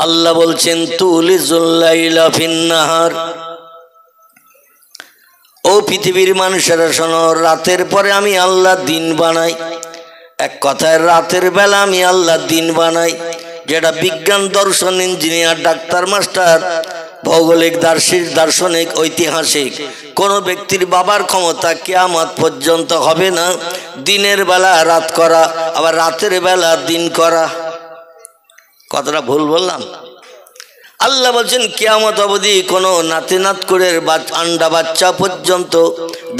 আল্লাহ বলছেন তুলিজুল লাইলা ফিন নাহার। ও পৃথিবীর মানুষেরা শোনো, রাতের পরে আমি আল্লাহ দিন বানাই। এক কথায় রাতের বেলা আমি আল্লাহ দিন বানাই, যেটা বিজ্ঞান, দর্শন, ইঞ্জিনিয়ার, ডাক্তার, মাস্টার, ভৌগোলিক, দার্শনিক, ঐতিহাসিক কোন ব্যক্তির বাবার ক্ষমতা কিয়ামত পর্যন্ত হবে না দিনের বেলা রাত করা, আবার রাতের বেলা দিন করা। কথাটা ভুল বললাম? আল্লাহ বলছেন কিয়ামত অবধি কোনো নাতি নাতকুড়ের আন্ডা বাচ্চা পর্যন্ত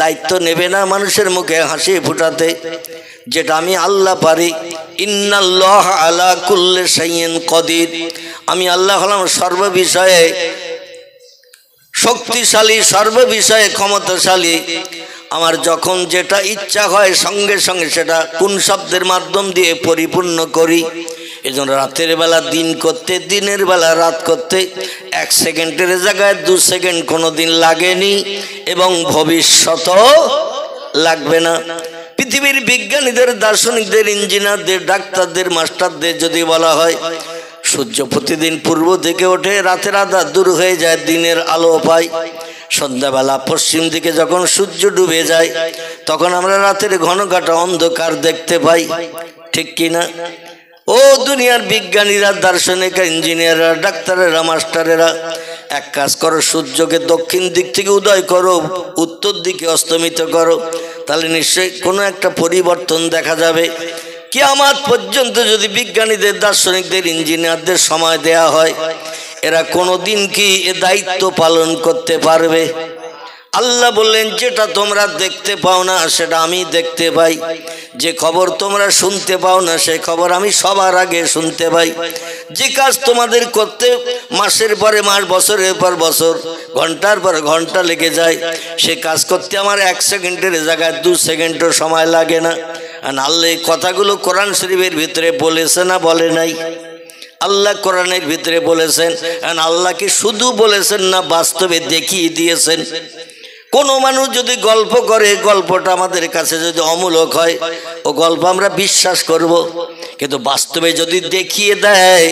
দায়িত্ব নেবে না মানুষের মুখে হাসি ফুটাতে, যেটা আমি আল্লাহ পারি। ইন্নাল্লাহ আলা কুল্লি শাইইন কদির। আমি আল্লাহ হলাম সর্ববিষয়ে শক্তিশালী, সর্ববিষয়ে ক্ষমতাশালী। আমার যখন যেটা ইচ্ছা হয় সঙ্গে সঙ্গে সেটা কোন শব্দের মাধ্যম দিয়ে পরিপূর্ণ করি। এজন্য রাতের বেলা দিন করতে, দিনের বেলা রাত করতে 1 সেকেন্ডের জায়গায় 2 সেকেন্ড কোনো দিন লাগেনি এবং ভবিষ্যতও লাগবে না। পৃথিবীর বিজ্ঞানীদের, দার্শনিকদের, ইঞ্জিনিয়ারদের, ডাক্তারদের, মাস্টারদের যদি বলা হয় সূর্য প্রতিদিন পূর্ব থেকে ওঠে, রাতের আধা দূর হয়ে যায়, দিনের আলো পাই। সন্ধ্যাবেলা পশ্চিম দিকে যখন সূর্য ডুবে যায় তখন আমরা রাতের ঘন ঘটা অন্ধকার দেখতে পাই, ঠিক কিনা? ও দুনিয়ার বিজ্ঞানীরা, দার্শনিকরা, ইঞ্জিনিয়াররা, ডাক্তারেরা, মাস্টারেরা, এক কাজ করো, সূর্যকে দক্ষিণ দিক থেকে উদয় করো, উত্তর দিকে অস্তমিত করো, তাহলে নিশ্চয়ই কোনো একটা পরিবর্তন দেখা যাবে। কিয়ামত পর্যন্ত যদি বিজ্ঞানীদের, দার্শনিকদের, ইঞ্জিনিয়ারদের সময় দেয়া হয়, এরা কোনোদিন কি এ দায়িত্ব পালন করতে পারবে? আল্লাহ বললেন যেটা তোমরা দেখতে পাও না সেটা আমি দেখতে পাই, যে খবর তোমরা শুনতে পাও না সেই খবর আমি সবার আগে শুনতে পাই। যে কাজ তোমাদের করতে মাসের পরে মাস, বছরের পর বছর, ঘন্টার পর ঘন্টা লেগে যায়, সে কাজ করতে আমার 1 সেকেন্ডের জায়গায় 2 সেকেন্ডও সময় লাগে না। আর আল্লাহ এই কথাগুলো কোরআন শরীফের ভিতরে বলেছে না বলে নাই? আল্লাহ কোরআনের ভিতরে বলেছেন। আল্লাহ কি শুধু বলেছেন না বাস্তবে দেখিয়ে দিয়েছেন? কোনো মানুষ যদি গল্প করে, গল্পটা আমাদের কাছে যদি অমূলক হয়, ও গল্প আমরা বিশ্বাস করব, কিন্তু বাস্তবে যদি দেখিয়ে দেয়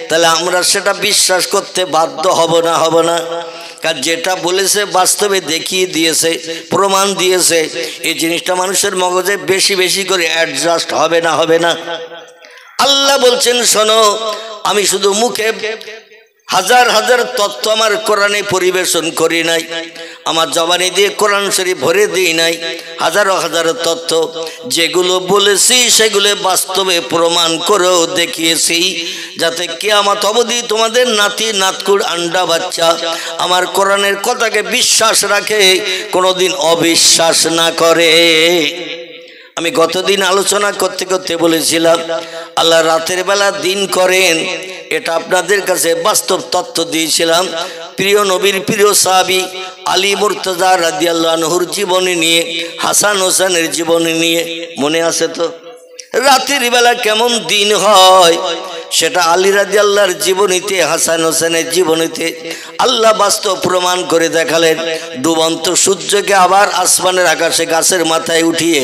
তাহলে আমরা সেটা বিশ্বাস করতে বাধ্য হব না? হব না? কারণ যেটা বলেছে বাস্তবে দেখিয়ে দিয়েছে, প্রমাণ দিয়েছে, এই জিনিসটা মানুষের মগজে বেশি বেশি করে অ্যাডজাস্ট হবে না? হবে না? আল্লাহ বলছেন শোনো, আমি শুধু মুখে হাজার হাজার তত্ত্ব আমার কোরআনে পরিবেশন করি নাই, আমার জবানি দিয়ে কোরআন শরীফ ভরে দিই নাই। হাজারো হাজারো তত্ত্ব যেগুলো বলেছি সেগুলো বাস্তবে প্রমাণ করেও দেখিয়েছি, যাতে কিয়ামত অবধি তোমাদের নাতি নাতকুড় আন্ডা বাচ্চা আমার কোরআনের কথাকে বিশ্বাস রাখে, কোনোদিন অবিশ্বাস না করে। আমি গতদিন আলোচনা করতে করতে বলেছিলাম আল্লাহ রাতের বেলা দিন করেন, এটা আপনাদের কাছে বাস্তব তত্ত্ব দিয়েছিলাম। প্রিয় নবীর প্রিয় সাহাবী আলী মুর্তজা রাদিয়াল্লাহু আনহুর জীবনী নিয়ে, হাসান হোসেনের জীবনী নিয়ে, মনে আছে তো? রাতের বেলা কেমন দিন হয় সেটা আলী রাদিয়াল্লাহর জীবনীতে, হাসান হোসেনের জীবনীতে আল্লাহ বাস্তব প্রমাণ করে দেখালেন। ডুবন্ত সূর্যকে আবার আসমানের আকাশে গাছের মাথায় উঠিয়ে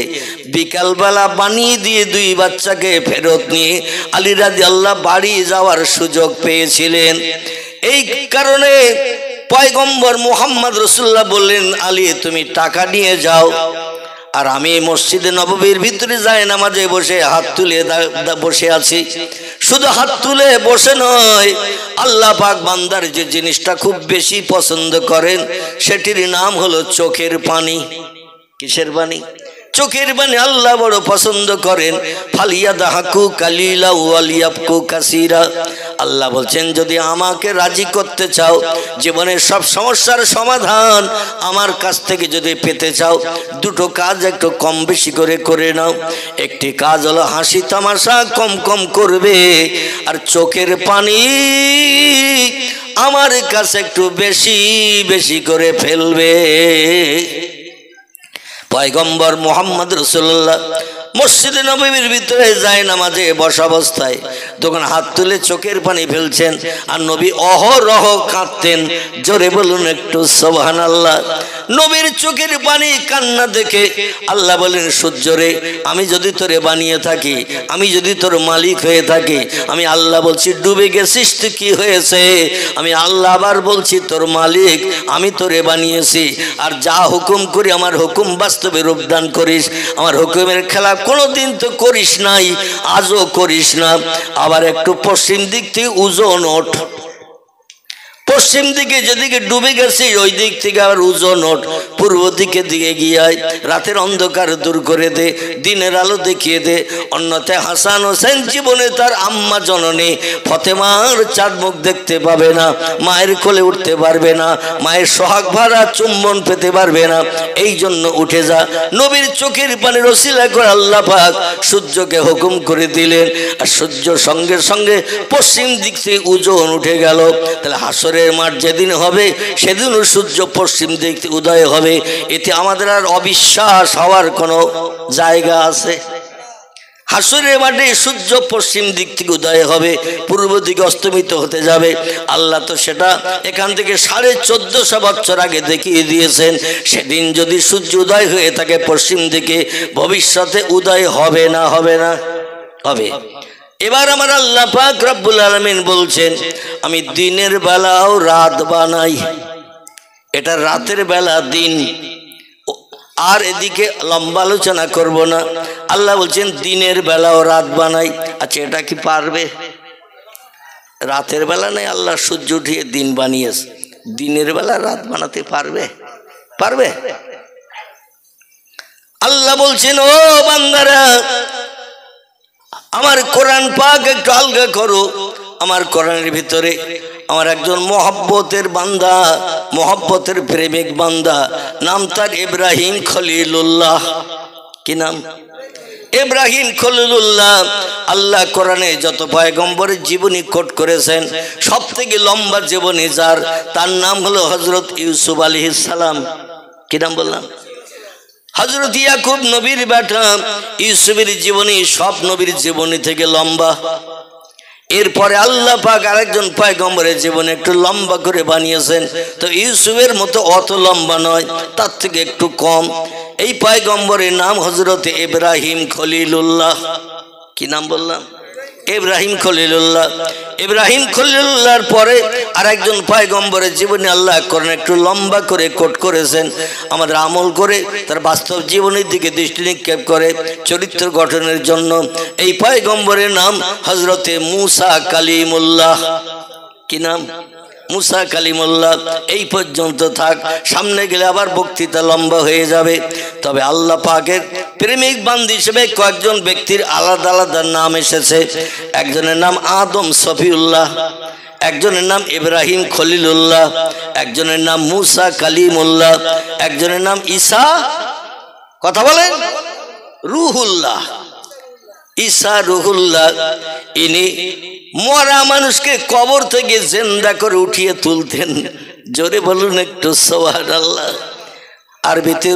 বিকালবেলা বানিয়ে দিয়ে 2 বাচ্চাকে ফেরত নিয়ে আলী রাদিয়াল্লাহ বাড়ি যাওয়ার সুযোগ পেয়েছিলেন। এই কারণে পয়গম্বর মুহাম্মদ রাসূলুল্লাহ বললেন, আলী তুমি টাকা নিয়ে যাও, আর আমি মসজিদে নববীর ভিতরে যাই নামাজে বসে হাত তুলে বসে আছি। শুধু হাত তুলে বসে নয়, আল্লাহ পাক বান্দার যে জিনিসটা খুব বেশি পছন্দ করেন সেটির নাম হলো চোখের পানি। কিসের পানি? চোখের পানি আল্লাহ বড় পছন্দ করেন। ফালিয়াদাহাকু কালিলা ওয়ালিয়াবকু কাসীরা। আল্লাহ বলছেন যদি আমাকে রাজি করতে চাও, জীবনের সব সমস্যার সমাধান আমার কাছ থেকে যদি পেতে চাও, 2টো কাজ একটু কম বেশি করে করে নাও। একটি কাজ হলো হাসি তামাশা কম কম করবে, আর চোখের পানি আমার কাছে একটু বেশি বেশি করে ফেলবে। পয়গম্বর মুহাম্মদ রাসূলুল্লাহ মসজিদে নববীর ভিতরে যায় নামাজে বসা অবস্থায় তখন হাত তুলে চোখের পানি ফেলছেন, আর নবী অহরহ কাঁদতেন। জোরে বলুন একটু সুবহানাল্লাহ। নবীর চোখের পানি কান্না দেখে আল্লাহ বলেন সূর্য রে আমি যদি তোরে বানিয়ে থাকি আমি যদি তোর মালিক হয়ে থাকি আমি আল্লাহ বলছি ডুবে গেছিস তুই কি হয়েছে আমি আল্লাহ আবার বলছি তোর মালিক আমি তোরে বানিয়েছি আর যা হুকুম করি আমার হুকুম বাস্তবে রূপদান করিস আমার হুকুমের খেলা কোনোদিন তো করিস নাই আজও করিস না আবার একটু পশ্চিম দিক থেকে ওজন ওঠ পশ্চিম দিকে যেদিকে ডুবে গেছে ওই দিক থেকে আবার ওজন ওঠ পূর্ব দিকে দিকে গিয়ে রাতের অন্ধকার দূর করে দে দিনের আলো দেখিয়ে দে অন্যথায় হাসান হোসেন জীবনে তার আম্মা জননী ফতেমার চাঁদ মুখ দেখতে পাবে না মায়ের কোলে উঠতে পারবে না মায়ের সোহাগ ভরা চুম্বন পেতে পারবে না এই জন্য উঠে যা নবীর চোখের পানির ওসিলা করে আল্লাহ পাক সূর্যকে হুকুম করে দিলেন আর সূর্য সঙ্গে সঙ্গে পশ্চিম দিক থেকে ওজন উঠে গেল তাহলে হাসরের মাঠ যেদিন হবে সেদিনও সূর্য পশ্চিম দিক থেকে উদয় হবে এতে আমাদের আর অবিশ্বাস হওয়ার কোনো জায়গা আছে হাসরের মাঠে সূর্য পশ্চিম দিক থেকে উদয় হবে পূর্ব দিকে অস্তমিত হতে যাবে আল্লাহ তো সেটা এখান থেকে 1450 বছর আগে দেখিয়ে দিয়েছেন সেদিন যদি সূর্য উদয় হয়ে থাকে পশ্চিম দিকে ভবিষ্যতে উদয় হবে না হবে না হবে এবার আমার আল্লাহ পাক রব্বুল আলামিন বলছেন আমি দিনের বেলাও রাত বানাই এটা রাতের বেলা দিন আর এদিকে লম্বা আলোচনা করব না আল্লাহ বলছেন দিনের বেলাও রাত বানাই আচ্ছা এটা কি পারবে রাতের বেলা নেই আল্লাহ সূর্য উঠিয়ে দিন বানিয়েছে দিনের বেলা রাত বানাতে পারবে পারবে আল্লাহ বলছেন ও বান্দারা আমার কোরআন পাক একটু আলগা করো আমার কোরআনের ভিতরে আমার একজন মহব্বতের বান্দা মহব্বতের প্রেমিক বান্দা নাম তার ইব্রাহিম খলিলুল্লাহ কি নাম ইব্রাহিম খলিলুল্লাহ আল্লাহ কোরআনে যত পয়গম্বরের জীবনী কোট করেছেন সবথেকে লম্বা জীবনী যার তার নাম হলো হযরত ইউসুফ আলাইহিস সালাম কি নাম বললাম হযরত ইয়াকুব নবীর বেটা ইউসুফের জীবনী সব নবীর জীবনী থেকে লম্বা এরপরে আল্লাহ পাক আরেকজন পয়গম্বরের জীবনে একটু লম্বা করে বানিয়েছেন তো ইউসুফের মতো অত লম্বা নয় তার থেকে একটু কম এই পয়গম্বরের নাম হযরত ইব্রাহিম খলিলুল্লাহ কি নাম বললাম ইব্রাহিম খলিলুল্লাহ ইব্রাহিম খলিলুল্লাহর পরে আরেকজন পয়গম্বরের জীবনে আল্লাহ কোরআন একটু লম্বা করে কোট করেছেন আমাদের আমল করে তার বাস্তব জীবনের দিকে দৃষ্টি নিক্ষেপ করে চরিত্র গঠনের জন্য এই পয়গম্বরের নাম হযরতে মূসা কালিমুল্লাহ কি নাম মূসা কালিমুল্লাহ এই পর্যন্ত থাক সামনে গেলে আবার বক্তৃতা লম্বা হয়ে যাবে তবে আল্লাহ পাকের প্রেমিক বান্দী হিসেবে কয়েকজন ব্যক্তির আলাদা আলাদা নাম এসেছে একজনের নাম আদম সফিউল্লাহ একজনের নাম ইব্রাহিম খলিলুল্লাহ একজনের নাম মূসা কালিমুল্লাহ একজনের নাম ঈসা কথা বলেন রুহুল্লাহ ঈসা রুহুল্লাহ ইনি মরা মানুষকে কবর থেকে জিন্দা করে উঠিয়ে তুলতেন জোরে বলুন একটু সুবহানাল্লাহ আরবিতে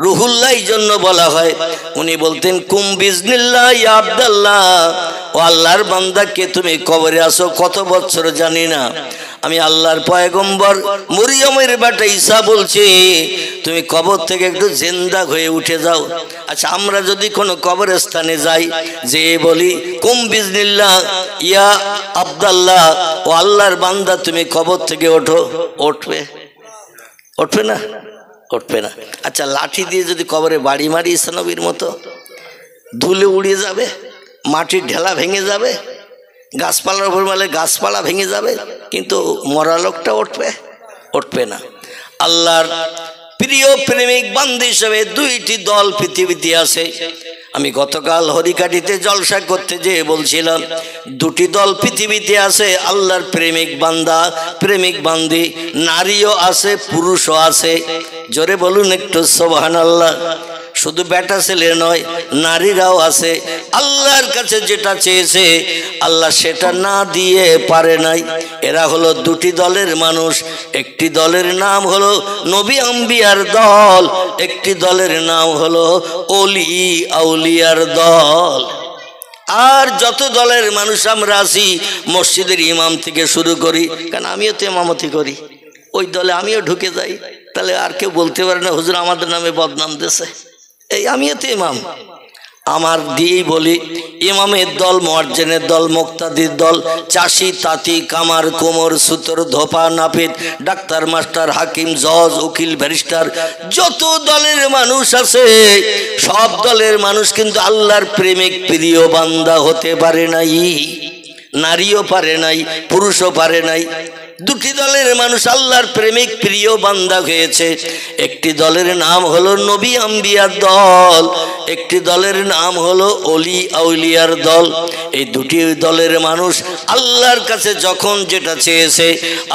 রুহুল্লাহ এই জন্য বলা হয় উনি বলতেন কুম বিজনিল্লাহ ইয়া আব্দুল্লাহ ও আল্লাহর বান্দা কে তুমি কবরে আসো কত বছর জানি না আমি আল্লাহর পয়গম্বর মরিয়মের বেটা ঈসা বলছি তুমি কবর থেকে একটু জিন্দা হয়ে উঠে যাও আচ্ছা আমরা যদি কোনো কবরস্থানে যাই যে বলি কুম বিজনিল্লাহ ইয়া আব্দুল্লাহ ও আল্লাহর বান্দা তুমি কবর থেকে ওঠো উঠবে উঠবে না উঠবে না আচ্ছা লাঠি দিয়ে যদি কবরে বাড়ি মারি ঈসা নবীর মতো ধুলে উড়িয়ে যাবে মাটির ঢেলা ভেঙে যাবে গাছপালার উপর মারলে গাছপালা ভেঙে যাবে কিন্তু মরা লোকটা উঠবে না আল্লাহর প্রিয় প্রেমিক বান্দী হিসেবে দুইটি দল পৃথিবীতে আছে আমি গতকাল হরিকাটিতে জলসা করতে যেয়ে বলছিলাম দুটি দল পৃথিবীতে আছে আল্লাহর প্রেমিক বান্দা প্রেমিক বান্দী নারীও আছে পুরুষও আছে জোরে বলুন একটু সুবহানাল্লাহ শুধু বেটা ছেলে নয় নারীরাও আছে আল্লাহর কাছে যেটা চেয়েছে আল্লাহ সেটা না দিয়ে পারে নাই এরা হলো দুটি দলের মানুষ একটি দলের নাম হলো নবী আম্বিয়ার দল একটি দলের নাম হলো ওলি আউলিয়ার দল আর যত দলের মানুষ আমরা আছি মসজিদের ইমাম থেকে শুরু করি কারণ আমিও তো ইমামতি করি ওই দলে আমিও ঢুকে যাই তাহলে আর কেউ বলতে পারে না হুজুর আমাদের নামে বদনাম দিয়েছে। এই আমিও তো ইমাম, আমার দিয়েই বলি, ইমামের দল, মুয়াজ্জিনের দল, মুক্তাদির দল, চাষি তাঁতি কামার কোমর সুতর ধোপা নাপিত ডাক্তার মাস্টার হাকিম জজ উকিল ব্যারিস্টার যত দলের মানুষ আছে সব দলের মানুষ কিন্তু আল্লাহর প্রেমিক প্রিয় বান্দা হতে পারে নাই। নারীও পারে নাই, পুরুষও পারে নাই। দুটি দলের মানুষ আল্লাহর প্রেমিক প্রিয় বান্দা হয়েছে। একটি দলের নাম হলো নবী আম্বিয়ার দল, একটি দলের নাম হলো অলি আউলিয়ার দল। এই দুটি দলের মানুষ আল্লাহর কাছে যখন যেটা চেয়েছে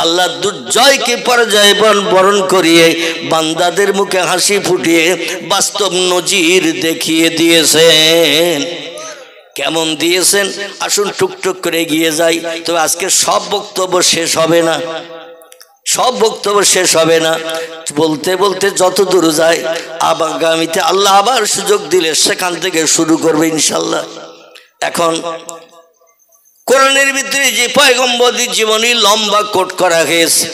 আল্লাহ দুর্জয়কে পরাজয় বরণ করিয়ে বান্দাদের মুখে হাসি ফুটিয়ে বাস্তব নজির দেখিয়ে দিয়েছেন। কেমন দিয়েছেন আসুন টুকটুক করে এগিয়ে যাই। তবে আজকে সব বক্তব্য শেষ হবে না, সব বক্তব্য শেষ হবে না, বলতে বলতে যত দূর যায় আগামীতে আল্লাহ আবার সুযোগ দিলে সেখান থেকে শুরু করবে ইনশাল্লাহ। এখন কোরআনের ভিতরে যে পয়গম্বরদের জীবনী লম্বা কোট করা হয়েছে,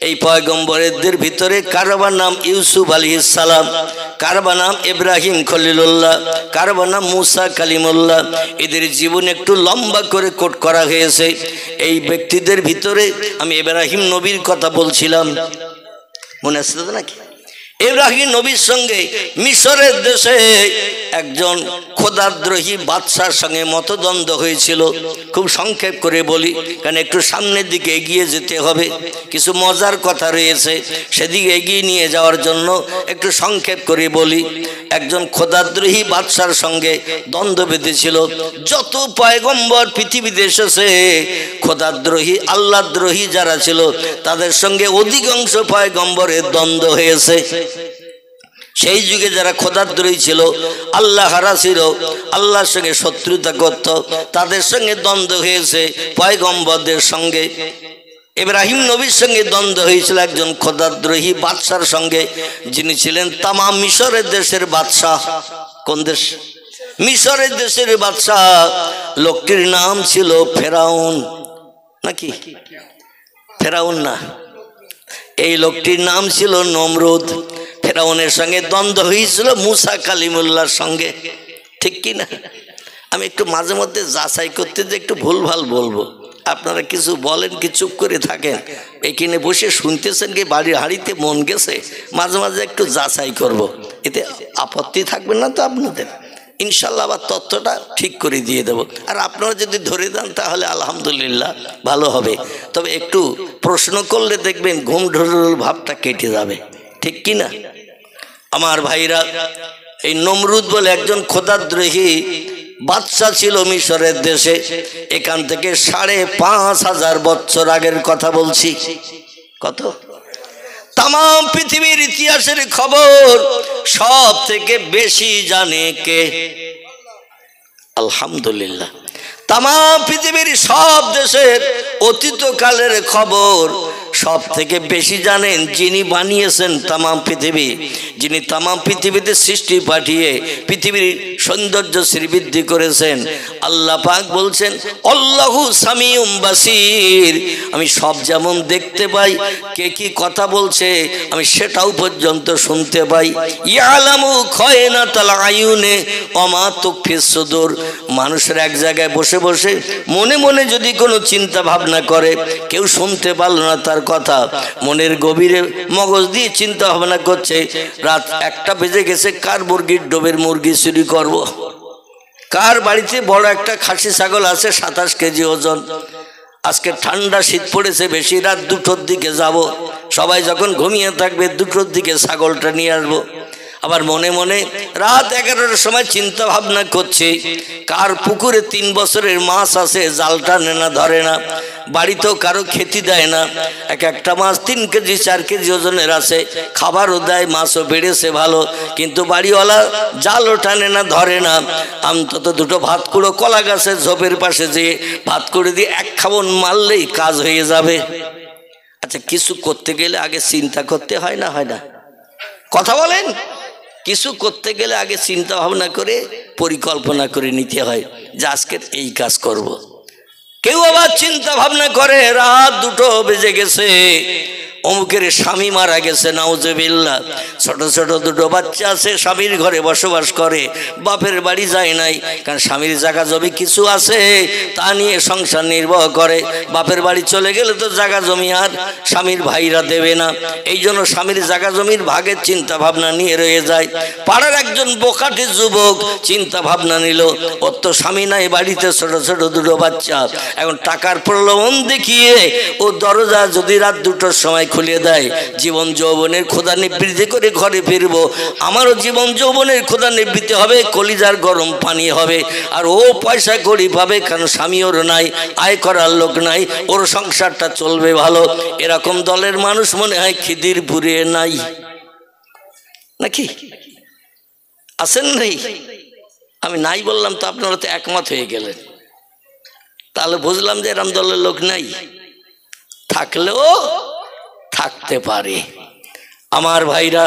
এই পয়গম্বরদের ভিতরে কারবার নাম ইউসুফ আলাইহিস সালাম, কারবার নাম ইব্রাহিম খলিলুল্লাহ, কারবার নাম মুসা কালিমুল্লাহ। এদের জীবন একটু লম্বা করে কোট করা হয়েছে। এই ব্যক্তিদের ভিতরে আমি ইব্রাহিম নবীর কথা বলছিলাম, মনে আছে তো নাকি? ইব্রাহিম নবীর সঙ্গে মিশরের দেশে একজন খোদাদ্রোহী বাদশার সঙ্গে মতদ্বন্দ্ব হয়েছিল। খুব সংক্ষেপ করে বলি, কারণ একটু সামনের দিকে এগিয়ে যেতে হবে, কিছু মজার কথা রয়েছে, সেদিকে এগিয়ে নিয়ে যাওয়ার জন্য একটু সংক্ষেপ করে বলি। একজন খোদাদ্রোহী বাদশার সঙ্গে দ্বন্দ্ব বেঁধেছিল। যত পয়গম্বর পৃথিবীতে এসেছে খোদাদ্রোহী আল্লাহদ্রোহী যারা ছিল তাদের সঙ্গে অধিকাংশ পয়গম্বরের দ্বন্দ্ব হয়েছে। সেই যুগে যারা খোদাদ্রোহী ছিল, আল্লাহ হারা ছিল, আল্লাহর সঙ্গে শত্রুতা করত, তাদের সঙ্গে দ্বন্দ্ব হয়েছে পয়গম্বরদের সঙ্গে। ইব্রাহিম নবীর সঙ্গে দ্বন্দ্ব হয়েছিল একজন খোদাদ্রোহী বাদশার সঙ্গে, যিনি ছিলেন তামাম মিশরের দেশের বাদশাহ। কোন দেশ? মিশরের দেশের বাদশাহ। লোকটির নাম ছিল ফেরাউন, নাকি? ফেরাউন না, এই লোকটির নাম ছিল নমরুদ। ফেরাউনের সঙ্গে দ্বন্দ্ব হয়েছিল মুসা কালিমুল্লাহর সঙ্গে, ঠিক কি না? আমি একটু মাঝে মধ্যে যাচাই করতে যে একটু ভুলভাল বলবো, আপনারা কিছু বলেন কি চুপ করে থাকেন, এখানে বসে শুনতেছেন কি বাড়ির হাঁড়িতে মন গেছে, মাঝে মাঝে একটু যাচাই করব, এতে আপত্তি থাকবে না তো আপনাদের? ইনশাল্লাহ আবার তথ্যটা ঠিক করে দিয়ে দেব। আর আপনারা যদি ধরে দেন তাহলে আলহামদুলিল্লাহ ভালো হবে। তবে একটু প্রশ্ন করলে দেখবেন ঘুম ঢুল ভাবটা কেটে যাবে, ঠিক কি না আমার ভাইরা? এই নমরুদ বলে একজন খোদাদ্রোহী বাদশাহ ছিল মিশরের দেশে। এখান থেকে ৫,৫০০ বছর আগের কথা বলছি। কত? তাম পৃথিবীর ইতিহাসের খবর সব থেকে বেশি জানে কে? আলহামদুলিল্লাহ। তাম পৃথিবীর সব দেশের অতীতকালের খবর সব থেকে বেশি জানেন যিনি বানিয়েছেন তাম পৃথিবী, যিনি তাম পৃথিবীতে সৃষ্টি পাঠিয়ে পৃথিবীর সৌন্দর্য শ্রীবৃদ্ধি করেছেন। আল্লাহ পাক বলছেন আল্লাহু সামিউম বাসির, আমি সব যেমন দেখতে পাই, কে কি কথা বলছে আমি সেটাও পর্যন্ত শুনতে পাই। ইয়ালামু খায়নাতাল আয়ুনে ওয়া মা তুখফিস সুদূর, মানুষের এক জায়গায় বসে বসে মনে মনে যদি কোনো চিন্তা ভাবনা করে, কেউ শুনতে পারলো না তার কথা, মনের গভীরে মগজ দিয়ে চিন্তা ভাবনা করছে, রাত 1টা বেজে গেছে, কার মুরগির ডোবের মুরগি চুরি করব, কার বাড়িতে বড় একটা খাসি ছাগল আছে 27 কেজি ওজন, আজকে ঠান্ডা শীত পড়েছে বেশি, রাত 2টোর দিকে যাব, সবাই যখন ঘুমিয়ে থাকবে 2টোর দিকে ছাগলটা নিয়ে আসবো। আবার মনে মনে রাত 11টার সময় চিন্তা ভাবনা করছে কার পুকুরে 3 বছরের মাছ আছে, জালটা নেনা ধরে না, বাড়িতেও কারো খেতে দেয় না, একটা মাছ 3 কেজি 4 কেজি ওজনের আছে, খাবারও দেয়, মাছও বেড়েছে ভালো, কিন্তু বাড়িওয়ালা জালও টানে না, ধরে না। অন্তত 2টো ভাত কুড়ো কলা গাছের ঝোপের পাশে যেয়ে ভাত কুড়ো দিয়ে 1 খাবন মারলেই কাজ হয়ে যাবে। আচ্ছা, কিছু করতে গেলে আগে চিন্তা করতে হয় না, হয় না? কথা বলেন। কিছু করতে গেলে আগে চিন্তা ভাবনা করে পরিকল্পনা করে নিতে হয় যে আজকে এই কাজ করব। কেউ আবার চিন্তা ভাবনা করে রাত 2টো বেজে গেছে, অমুকের স্বামী মারা গেছে, নাউজুবিল্লাহ। ছোট ছোট দুটো বাচ্চা আছে, স্বামীর ঘরে বসবাস করে, বাপের বাড়ি যায় নাই, কারণ স্বামীর জায়গা জমি কিছু আছে, তা নিয়ে সংসার নির্বাহ করে। বাপের বাড়ি চলে গেলে তো জায়গা জমি আর স্বামীর ভাইরা দেবে না, এই জন্য স্বামীর জায়গা জমির ভাগের চিন্তা ভাবনা নিয়ে রয়ে যায়। পাড়ার একজন বোকাটে যুবক চিন্তা ভাবনা নিল, ওর তো স্বামী নাই, বাড়িতে ছোট ছোট দুটো বাচ্চা, এখন টাকার প্রলোভন দেখিয়ে ও দরজা যদি রাত 2টোর সময় খুলে দেয়, জীবন যৌবনের ক্ষুধা নিবৃত্তি করে ঘরে ফিরবো, আমারও জীবন যৌবনের ক্ষুধা নিবৃত্তি হবে, কলিজার গরম পানি হবে, আর ও পয়সা কড়ি পাবে, কারণ স্বামী ওর নাই, আয় করার লোক নাই, ওর সংসারটা চলবে ভালো। এরকম দলের মানুষ মনে হয় খিদিরপুরে নাই, নাকি আছেন? নেই? আমি নাই বললাম তো আপনারা তো একমত হয়ে গেলেন, তাহলে বুঝলাম যে এরকম দলের লোক নাই, থাকলেও থাকতে পারে। আমার ভাইরা,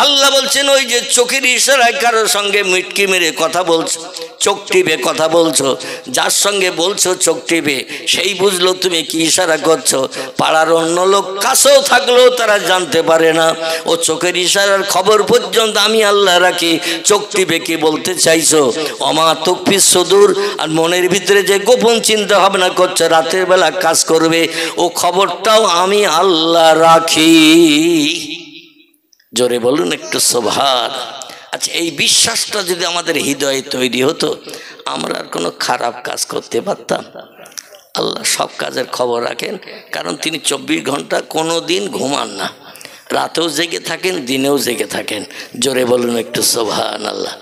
আল্লাহ বলছেন ওই যে চোখের ইশারায় কারোর সঙ্গে মিটকি মেরে কথা বলছো, চোখ টিপে কথা বলছো, যার সঙ্গে বলছো চোখ টিপে, সেই বুঝলো তুমি কি ইশারা করছো। পাড়ার অন্য লোক কাছেও থাকলেও তারা জানতে পারে না, ও চোখের ইশারার খবর পর্যন্ত আমি আল্লাহ রাখি, চোখ টিপে কি বলতে চাইছো। অমা তুকফিস সুদূর, আর মনের ভিতরে যে গোপন চিন্তা ভাবনা করছো রাতের বেলা কাজ করবে, ও খবরটাও আমি আল্লাহ রাখি। জোরে বলুন একটু সুবহান। আচ্ছা, এই বিশ্বাসটা যদি আমাদের হৃদয়ে তৈরি হতো, আমরা আর কোনো খারাপ কাজ করতে পারতাম? আল্লাহ সব কাজের খবর রাখেন, কারণ তিনি 24 ঘন্টা কোনো দিন ঘুমান না, রাতেও জেগে থাকেন, দিনেও জেগে থাকেন। জোরে বলুন একটু সুবহান আল্লাহ।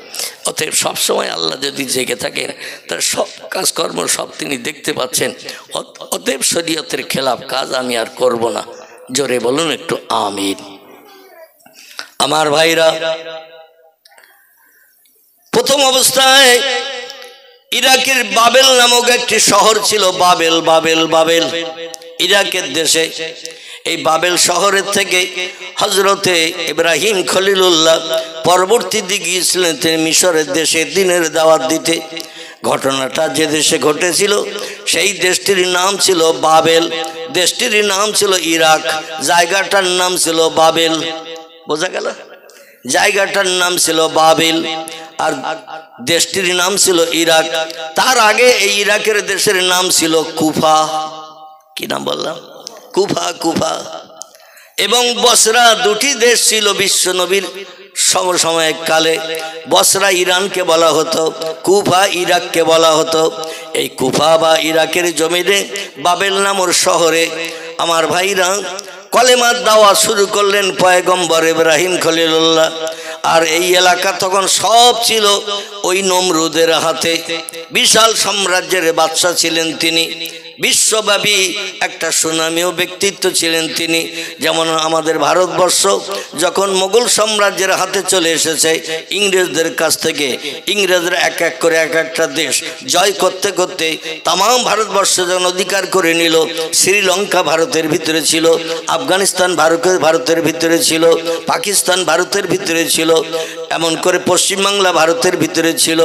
অতএব সবসময় আল্লাহ যদি জেগে থাকেন, তার সব কাজকর্ম সব তিনি দেখতে পাচ্ছেন। অতএব শরীয়তের খেলাফ কাজ আমি আর করব না। জোরে বলুন একটু আমিন। আমার ভাইরা, প্রথম অবস্থায় ইরাকের বাবেল নামক একটি শহর ছিল, বাবেল বাবেল বাবেল, ইরাকের দেশে। এই বাবেল শহরের থেকে হজরতে ইব্রাহিম খলিলুল্লাহ পরবর্তীতে গিয়েছিলেন তিনি মিশরের দেশে দিনের দাওয়াত দিতে। ঘটনাটা যে দেশে ঘটেছিল সেই দেশটির নাম ছিল বাবেল, দেশটির নাম ছিল ইরাক, জায়গাটার নাম ছিল বাবেল। বোঝা গেল? জায়গাটার নাম ছিল বাবেল আর দেশটির নাম ছিল ইরাক। তার আগে এই ইরাকের দেশের নাম ছিল কুফা। কি নাম বললাম? কুফা। কুফা এবং বসরা, দুটি দেশ ছিল বিশ্ব নবীর সমসাময়িক কালে। বসরা ইরানকে বলা হতো, কুফা ইরাককে বলা হতো। এই কুফা বা ইরাকের জমিনে বাবেল নামর শহরে আমার ভাইরা কলেমার দাওয়া শুরু করলেন পয়গম্বর ইব্রাহিম খলিলুল্লাহ। আর এই এলাকা তখন সব ছিল ওই নমরুদের হাতে। বিশাল সাম্রাজ্যের বাদশা ছিলেন তিনি, বিশ্বব্যাপী একটা সুনামীয় ব্যক্তিত্ব ছিলেন তিনি। যেমন আমাদের ভারতবর্ষ যখন মোগল সাম্রাজ্যের হাতে চলে এসেছে ইংরেজদের কাছ থেকে, ইংরেজরা এক এক করে এক একটা দেশ জয় করতে করতে তাম ভারতবর্ষ যখন অধিকার করে নিল, শ্রীলঙ্কা ভারতের ভিতরে ছিল, আফগানিস্তান ভারতের ভিতরে ছিল, পাকিস্তান ভারতের ভিতরে ছিল, এমন করে পশ্চিমবাংলা ভারতের ভিতরে ছিল,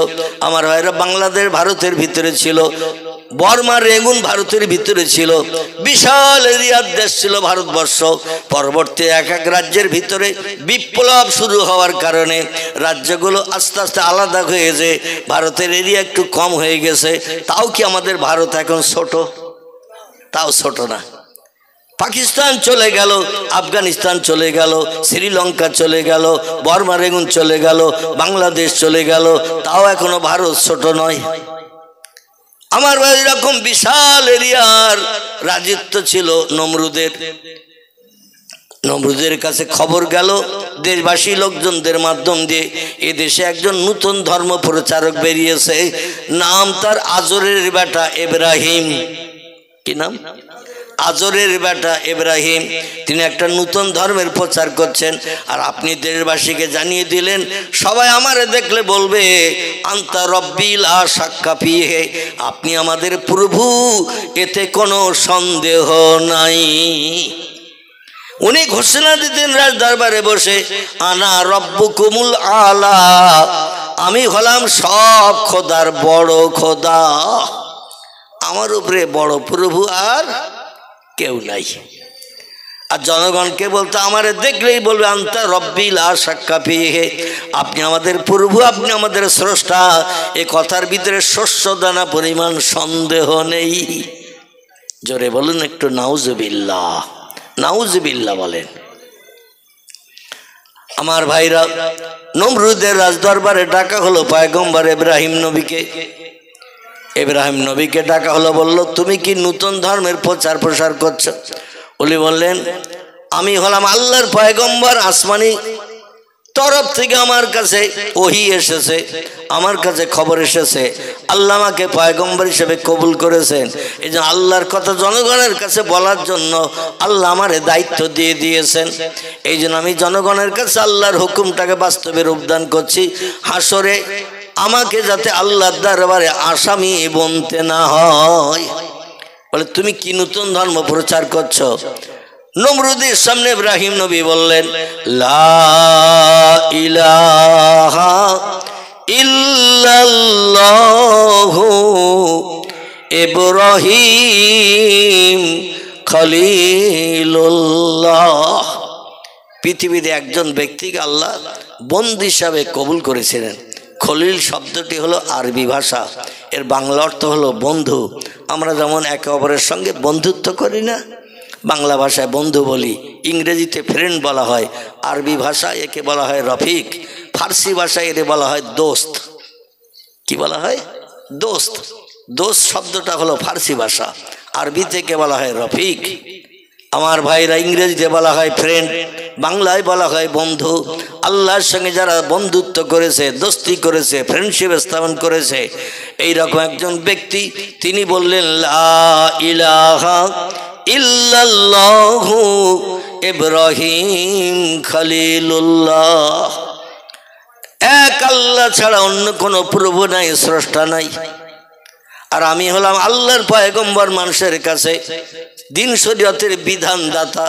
আমার ভাইরা বাংলাদেশ ভারতের ভিতরে ছিল, বর্মা রেগুন ভারতের ভিতরে ছিল। বিশাল এরিয়ার দেশ ছিল ভারতবর্ষ। পরবর্তী এক এক রাজ্যের ভিতরে বিপ্লব শুরু হওয়ার কারণে রাজ্যগুলো আস্তে আস্তে আলাদা হয়েছে, ভারতের এরিয়া একটু কম হয়ে গেছে। তাও কি আমাদের ভারত এখন ছোট? তাও ছোট না। পাকিস্তান চলে গেল, আফগানিস্তান চলে গেল, শ্রীলঙ্কা চলে গেল, বর্মা রেগুন চলে গেল, বাংলাদেশ চলে গেল, তাও এখনো ভারত ছোট নয়। আমার এরকম বিশাল এরিয়ার রাজত্ব ছিল নমরুদের। নমরুদের কাছে খবর গেল দেশবাসী লোকজনদের মাধ্যম দিয়ে, এ দেশে একজন নতুন ধর্ম প্রচারক বেরিয়েছে, নাম তার আজরের বেটা ইব্রাহিম। কি নাম? আজরের বেটা ইব্রাহিম। তিনি একটা নতুন ধর্মের প্রচার করছেন। আর আপনি দেশবাসীকে জানিয়ে দিলেন, সবাই আমারে দেখলে বলবে আন্তা রব্বিল আশাক্কা ফিহে, আপনি আমাদের প্রভু, এতে কোনো সন্দেহ নাই। উনি ঘোষণা দিতেন রাজ দরবারে বসে, আনা রব্বুকুমুল আলা, আমি হলাম সব খোদার বড় খোদা, আমার উপরে বড় প্রভু আর কেউ নাই। আর জনগণকে বলতো আমারে দেখলেই বলবে আনতা রব্বি লা শাক্কা ফিহি, আপনি আমাদের প্রভু, আপনি আমাদের স্রষ্টা। এ কথার ভিতরে শস্য দানা পরিমাণ সন্দেহ নেই। জোরে বলুন একটু নাউজুবিল্লাহ, নাউজুবিল্লাহ বলেন। আমার ভাইরা, নমরুদের রাজদরবারে ডাকা হলো পয়গম্বর ইব্রাহিম নবীকে। ইব্রাহিম নবীকে ডাকা হলো, বলল তুমি কি নতুন ধর্মের প্রচার প্রসার করছো? উনি বললেন আমি হলাম আল্লাহর পয়গম্বর, আসমানি তরফ থেকে আমার কাছে ওহী এসেছে, আমার কাছে খবর এসেছে, আল্লাহ আমাকে পয়গম্বর হিসেবে কবুল করেছেন। এই যে আল্লাহর কথা জনগণের কাছে বলার জন্য আল্লাহ আমারে দায়িত্ব দিয়ে দিয়েছেন। এই জন্য আমি জনগণের কাছে আল্লাহর হুকুমটাকে বাস্তবে রূপদান করছি। হাসরে আমাকে যাতে আল্লাহর দরবারে আসামি বনতে না হয়। বলে তুমি কি নতুন ধর্ম প্রচার করছো? নমরুদের সামনে ইব্রাহিম নবী বললেন লা ইলাহা ইল্লাল্লাহু ইব্রাহিম খলিলুল্লাহ। পৃথিবীতে একজন ব্যক্তিকে আল্লাহ বন্ধু হিসাবে কবুল করেছিলেন। খলিল শব্দটি হলো আরবি ভাষা, এর বাংলা অর্থ হলো বন্ধু। আমরা যেমন একে অপরের সঙ্গে বন্ধুত্ব করি না, বাংলা ভাষায় বন্ধু বলি, ইংরেজিতে ফ্রেন্ড বলা হয়, আরবি ভাষায় একে বলা হয় রফিক, ফার্সি ভাষায় এর বলা হয় দোস্ত। কি বলা হয়? দোস্ত। দোস্ত শব্দটা হলো ফার্সি ভাষা, আরবি থেকে বলা হয় রফিক। আমার ভাইরা, ইংরেজিতে বলা হয় ফ্রেন্ড, বাংলায় বলা হয় বন্ধু। আল্লাহর সঙ্গে যারা বন্ধুত্ব করেছে, দোস্তি করেছে, ফ্রেন্ডশিপ স্থাপন করেছে, এইরকম একজন ব্যক্তি তিনি বললেন লা ইলাহা ইল্লাল্লাহু ইব্রাহিম খলিলুল্লাহ। এক আল্লাহ ছাড়া অন্য কোনো প্রভু নাই, স্রষ্টা নাই। আর আমি হলাম আল্লাহর পয়গম্বর, মানুষের কাছে দিন শরীয়তের বিধানদাতা,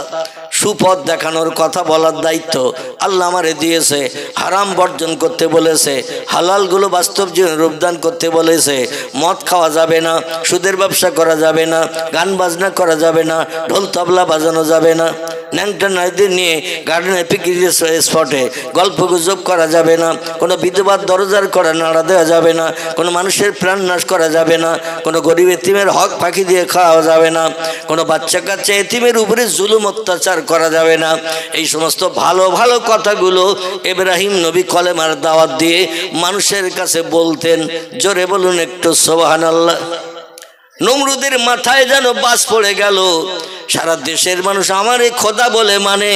সুপথ দেখানোর কথা বলার দায়িত্ব আল্লাহ আমারে দিয়েছে। হারাম বর্জন করতে বলেছে, হালালগুলো বাস্তব জীবনে রূপদান করতে বলেছে। মদ খাওয়া যাবে না, সুদের ব্যবসা করা যাবে না, গান বাজনা করা যাবে না, ঢোল তবলা বাজানো যাবে না, ন্যাংটা নারীদের নিয়ে গার্ডেনে পিকনিক স্পটে গল্প গুজব করা যাবে না, কোনো বিধবার দরজার করা নাড়া দেওয়া যাবে না, কোনো মানুষের প্রাণ নাশ করা যাবে না, কোনো গরিব এতিমের হক ফাঁকি দিয়ে খাওয়া যাবে না, কোনো বাচ্চা কাচ্চা এতিমের উপরে জুলুম অত্যাচার করা যাবে না। এই সমস্ত ভালো ভালো কথাগুলো ইব্রাহিম নবী কলেমার দাওয়াত দিয়ে মানুষের কাছে বলতেন। জোরে বলুন একটু সুবহানাল্লাহ। নমরুদের মাথায় যেন বাস পড়ে গেল, সারা দেশের মানুষ আমারে খোদা বলে মানে।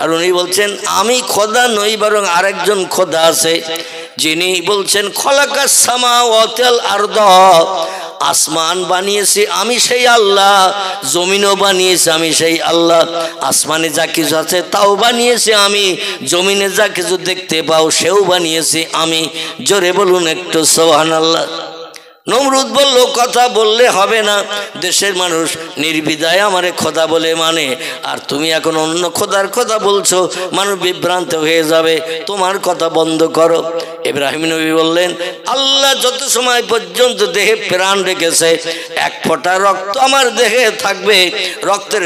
আর উনি বলছেন আমি খোদা নই, বরং আরেকজন খোদা আছে, যিনি বলছেন খলাকাস সামাওয়াতিল আরদ, আসমান বানিয়েছি আমি সেই আল্লাহ, জমিনও বানিয়েছি আমি সেই আল্লাহ। আসমানে যা কিছু আছে তাও বানিয়েছি আমি, জমিনে যা কিছু দেখতে পাও সেও বানিয়েছি আমি। জোরে বলুন একটু সুবহানাল্লাহ। নমরুদ বলল কথা বললে হবে না, দেশের মানুষ নির্বিধায় আমারে খোদা বলে মানে, আর তুমি এখন অন্য খোদার কথা বলছো, মানুষ বিভ্রান্ত হয়ে যাবে, তোমার কথা বন্ধ করো। ইব্রাহিম নবী বললেন আল্লাহ যত সময় পর্যন্ত দেহে প্রাণ রেখেছে, এক ফোঁটা রক্ত আমার দেহে থাকবে, রক্তের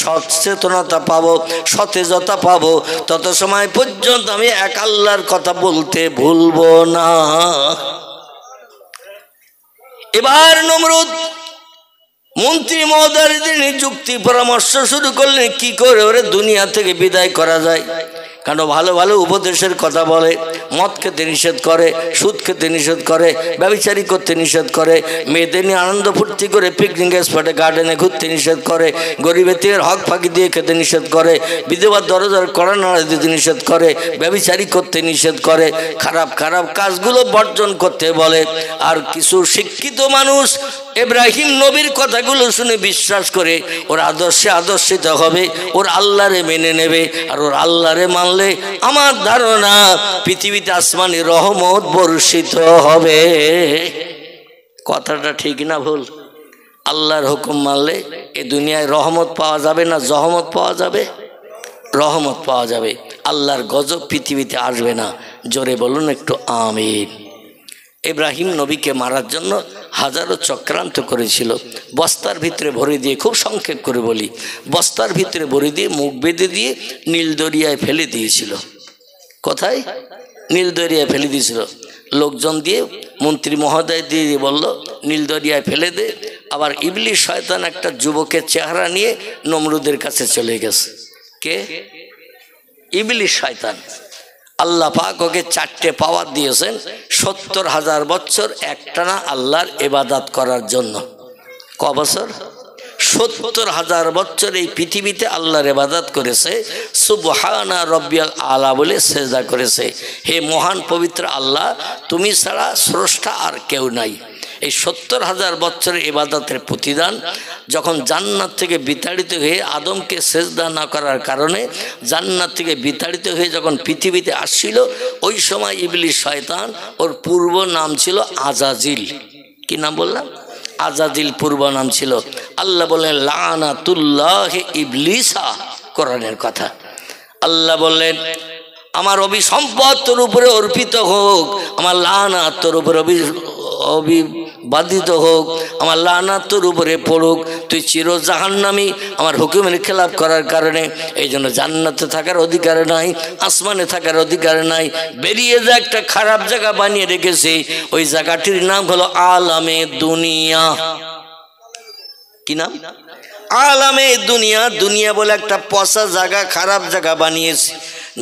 সচেতনতা পাবো, সতেজতা পাবো, তত সময় পর্যন্ত আমি এক আল্লাহর কথা বলতে ভুলবো না। এবার নমরুদ মন্ত্রী মহোদয়দের যুক্তি পরামর্শ শুরু করলেন কি করে ওরে দুনিয়া থেকে বিদায় করা যায়। কারণ ভালো ভালো উপদেশের কথা বলে, মদ খেতে নিষেধ করে, সুদ খেতে নিষেধ করে, ব্যভিচারী করতে নিষেধ করে, মেয়েদের নিয়ে আনন্দ ফুর্তি করে পিকনিক স্পটে গার্ডেনে ঘুরতে নিষেধ করে, গরিবের হক ফাঁকি দিয়ে খেতে নিষেধ করে, বিধবার দরজার কড়া নাড়া দিতে নিষেধ করে, ব্যভিচারী করতে নিষেধ করে, খারাপ খারাপ কাজগুলো বর্জন করতে বলে। আর কিছু শিক্ষিত মানুষ ইব্রাহিম নবীর কথাগুলো শুনে বিশ্বাস করে ওর আদর্শে আদর্শিত হবে, ওর আল্লাহরে মেনে নেবে। আর ওর আল্লাহরে মানলে আমার ধারণা পৃথিবীতে আসমানি রহমত বর্ষিত হবে। কথাটা ঠিক না ভুল? আল্লাহর হুকুম মানলে এ দুনিয়ায় রহমত পাওয়া যাবে না জহমত পাওয়া যাবে? রহমত পাওয়া যাবে, আল্লাহর গজব পৃথিবীতে আসবে না। জোরে বলুন একটু আমিন। ইব্রাহিম নবীকে মারার জন্য হাজারো চক্রান্ত করেছিল। বস্তার ভিতরে ভরে দিয়ে, খুব সংক্ষেপ করে বলি, বস্তার ভিতরে ভরে দিয়ে মুখ বেঁধে দিয়ে নীল দরিয়ায় ফেলে দিয়েছিল। কোথায়? নীল দরিয়ায় ফেলে দিয়েছিল। লোকজন দিয়ে, মন্ত্রী মহোদয় দিয়ে বলল নীল দরিয়ায় ফেলে দে। আবার ইবলিস শয়তান একটা যুবকের চেহারা নিয়ে নমরুদের কাছে চলে গেছে। কে? ইবলিস শয়তান। আল্লাহ পাক ওকে 4টে পাওয়ার দিয়েছেন 70,000 বছর একটানা আল্লাহর ইবাদত করার জন্য। ক বছর? 70,000 বছর এই পৃথিবীতে আল্লাহর ইবাদত করেছে, সুবহানা রব্বিয়াল আলা বলে সেজদা করেছে। হে মহান পবিত্র আল্লাহ, তুমি ছাড়া স্রষ্টা আর কেউ নাই। এই 70,000 বছরের ইবাদতের প্রতিদান যখন জান্নাত থেকে বিতাড়িত হয়ে আদমকে সেজদা না করার কারণে জান্নাত থেকে বিতাড়িত হয়ে যখন পৃথিবীতে আসছিল, ওই সময় ইবলিস শয়তান, ওর পূর্ব নাম ছিল আজাজিল। কি নাম বললাম? আজাজিল পূর্ব নাম ছিল। আল্লাহ বললেন লানাতুল্লাহ ইবলিসা, কোরআনের কথা। আল্লাহ বললেন আমার অভিসম্পদ তোর উপরে অর্পিত হোক, আমার লানাত তোর উপরে অভিবাদিত হোক, আমার লানাত তোর উপরে পড়ুক, তুই চির জাহান্নামী আমার হুকুমের খেলাপ করার কারণে। এই জন্য জান্নাতে থাকার অধিকার নাই, আসমানে থাকার অধিকার নাই। বেরিয়ে যা, একটা খারাপ জায়গা বানিয়ে রেখেছে, ওই জায়গাটির নাম হলো আলামে দুনিয়া। কি নাম? আলামে দুনিয়া। দুনিয়া বলে একটা পচা জায়গা, খারাপ জায়গা বানিয়েছে।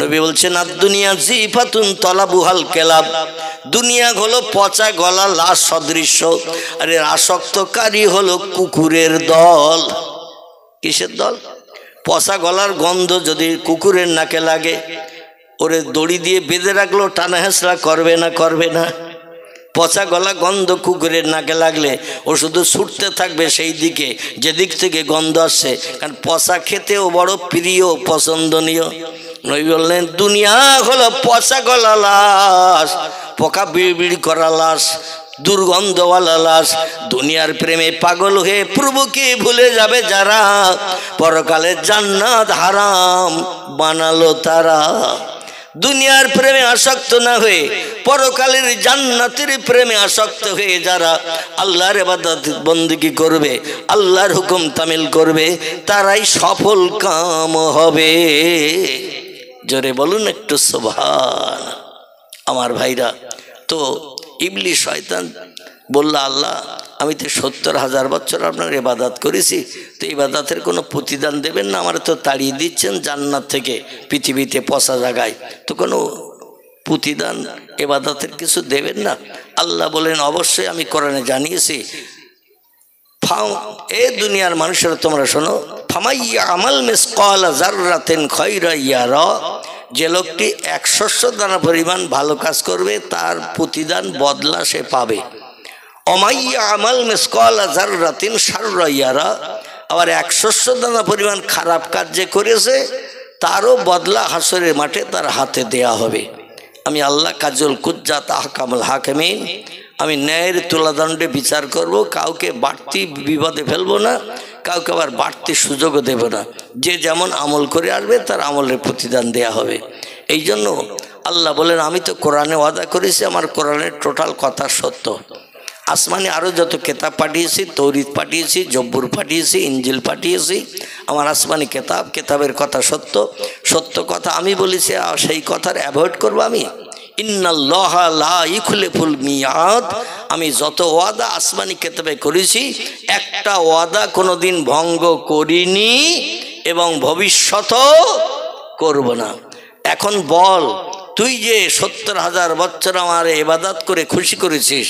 নবী বলছেন আর দুনিয়া জিফাতুন তলাবুহাল কেলাব, দুনিয়া হলো পচা গলা লাশ সদৃশ্য, আর এর আসক্তকারী হলো কুকুরের দল। কিসের দল? পচা গলার গন্ধ যদি কুকুরের নাকে লাগে, ওরে দড়ি দিয়ে বেঁধে রাখলো, টানা হেঁচড়া করবে না? করবে না? পচা গলা গন্ধ কুকুরের নাকে লাগলে ও শুধু ছুটতে থাকবে সেই দিকে যেদিক থেকে গন্ধ আসছে, কারণ পচা খেতেও বড় প্রিয়, পছন্দনীয়। নবী বললেন দুনিয়া হলো পচা গলা লাশ, পোকা বিড়বিড়ি করা লাশ, দুর্গন্ধওয়ালা লাশ। দুনিয়ার প্রেমে পাগল হয়ে প্রভুকে ভুলে যাবে যারা, পরকালে জান্নাত হারাম বানালো তারা। দুনিয়ার প্রেমে আসক্ত না হয়ে পরকালের জান্নাতের প্রেমে আসক্ত হয়ে যারা আল্লাহর ইবাদত বন্দেগী করবে, আল্লাহর হুকুম তামিল করবে, তারাই সফল কাম হবে। জোরে বলুন একটু সুবহান। আমার ভাইরা, তো ইবলিস শয়তান বলল আল্লাহ আমি তো 70,000 বছর আপনার ইবাদত করেছি, তো ইবাদতের কোনো প্রতিদান দেবেন না? আমার তো তাড়িয়ে দিচ্ছেন জান্নাত থেকে পৃথিবীতে পচা জায়গায়, তো কোনো প্রতিদান ইবাদতের কিছু দেবেন না? আল্লাহ বলেন অবশ্যই আমি কোরআনে জানিয়েছি। এ দুনিয়ার মানুষেরা তোমরা শোনো, ফামাইয়া আমাল মিসকালা যাররাতিন খায়রা ইয়ারা, যে লোকটি 100 দানা পরিমাণ ভালো কাজ করবে তার প্রতিদান বদলা সে পাবে। অমাইয়া আমাল মিসকালা যাররাতিন শাররা ইয়ারা, আবার 100 দানা পরিমাণ খারাপ কাজ যে করেছে তারও বদলা হাসরের মাঠে তার হাতে দেয়া হবে। আমি আল্লাহ কাজুল কুজ্জাত আহকামুল হাকিমিন, আমি ন্যায়ের তুলাদণ্ডে বিচার করব, কাউকে বাড়তি বিপদে ফেলবো না, কাউকে আবার বাড়তি সুযোগও দেব না। যে যেমন আমল করে আসবে তার আমলের প্রতিদান দেয়া হবে। এই জন্য আল্লাহ বলেন আমি তো কোরআনে ওয়াদা করেছি, আমার কোরআনের টোটাল কথা সত্য। আসমানে আরও যত কেতাব পাঠিয়েছি, তৌরিত পাঠিয়েছি, জব্বুর পাঠিয়েছি, ইঞ্জিল পাঠিয়েছি, আমার আসমানি কেতাবের কথা সত্য। সত্য কথা আমি বলেছি, সেই কথার অ্যাভয়েড করবো আমি? ইন্নাল্লাহা লা ইখলিফুল মিয়াদ, আমি যত ওয়াদা আসমানি কেতাবে করেছি একটা ওয়াদা কোনোদিন ভঙ্গ করিনি এবং ভবিষ্যতও করব না। এখন বল, তুই যে 70,000 বছর আমার ইবাদত করে খুশি করেছিস,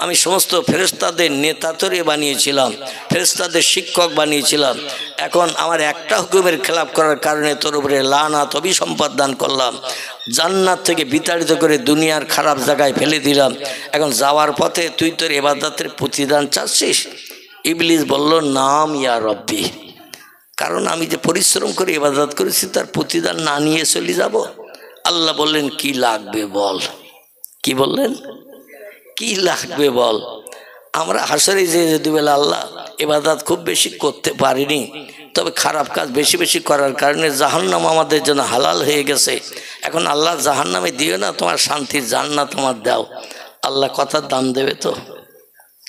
আমি সমস্ত ফেরেশতাদের নেতা তোরে বানিয়েছিলাম, ফেরেশতাদের শিক্ষক বানিয়েছিলাম, এখন আমার একটা হুকুমের খেলাপ করার কারণে তোর উপরে লানাত অভিসম্পদ দান করলাম, জান্নাত থেকে বিতাড়িত করে দুনিয়ার খারাপ জায়গায় ফেলে দিলাম, এখন যাওয়ার পথে তুই তোর ইবাদতের প্রতিদান চাচ্ছিস? ইবলিস বলল নাম ইয়া রব্বি, কারণ আমি যে পরিশ্রম করে ইবাদত করেছি তার প্রতিদান না নিয়ে চলে যাব। আল্লাহ বললেন কি লাগবে বল। কি বললেন? কি লাগবে বল। আমরা হাসরে যে দুবেলা আল্লাহ ইবাদত খুব বেশি করতে পারিনি, তবে খারাপ কাজ বেশি বেশি করার কারণে জাহান্নাম আমাদের জন্য হালাল হয়ে গেছে। এখন আল্লাহ জাহান্নামে দিও না, তোমার শান্তির জান্নাত তোমার দাও। আল্লাহ কথার দাম দেবে তো?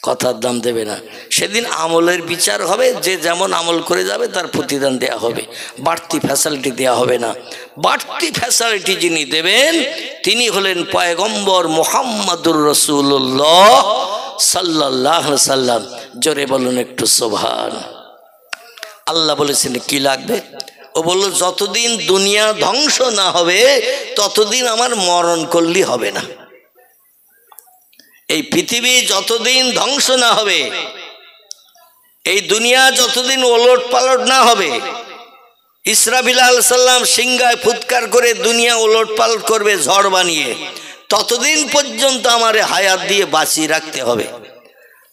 কথার দাম দেবে না। সেদিন আমলের বিচার হবে, যে যেমন আমল করে যাবে তার প্রতিদান দেয়া হবে, বাড়তি ফ্যাসিলিটি দেয়া হবে না। বাড়তি ফ্যাসিলিটি যিনি দেবেন তিনি হলেন পয়গম্বর মুহাম্মাদুর রাসূলুল্লাহ সাল্লাল্লাহু আলাইহি সাল্লাম। জোরে বলুন একটু সুবহান। আল্লাহ বলেছেন কি লাগবে? ও বলল যতদিন দুনিয়া ধ্বংস না হবে ততদিন আমার মরণ করলেই হবে না। এই পৃথিবী যতদিন ধ্বংস না হবে, এই দুনিয়া যতদিন ওলট পালট না হবে, ইসরাফিল আলাইহিস সালাম সিংহায় ফুৎকার করে দুনিয়া ওলট পালট করবে ঝড় বানিয়ে, ততদিন পর্যন্ত আমার হায়াত দিয়ে বাঁচিয়ে রাখতে হবে।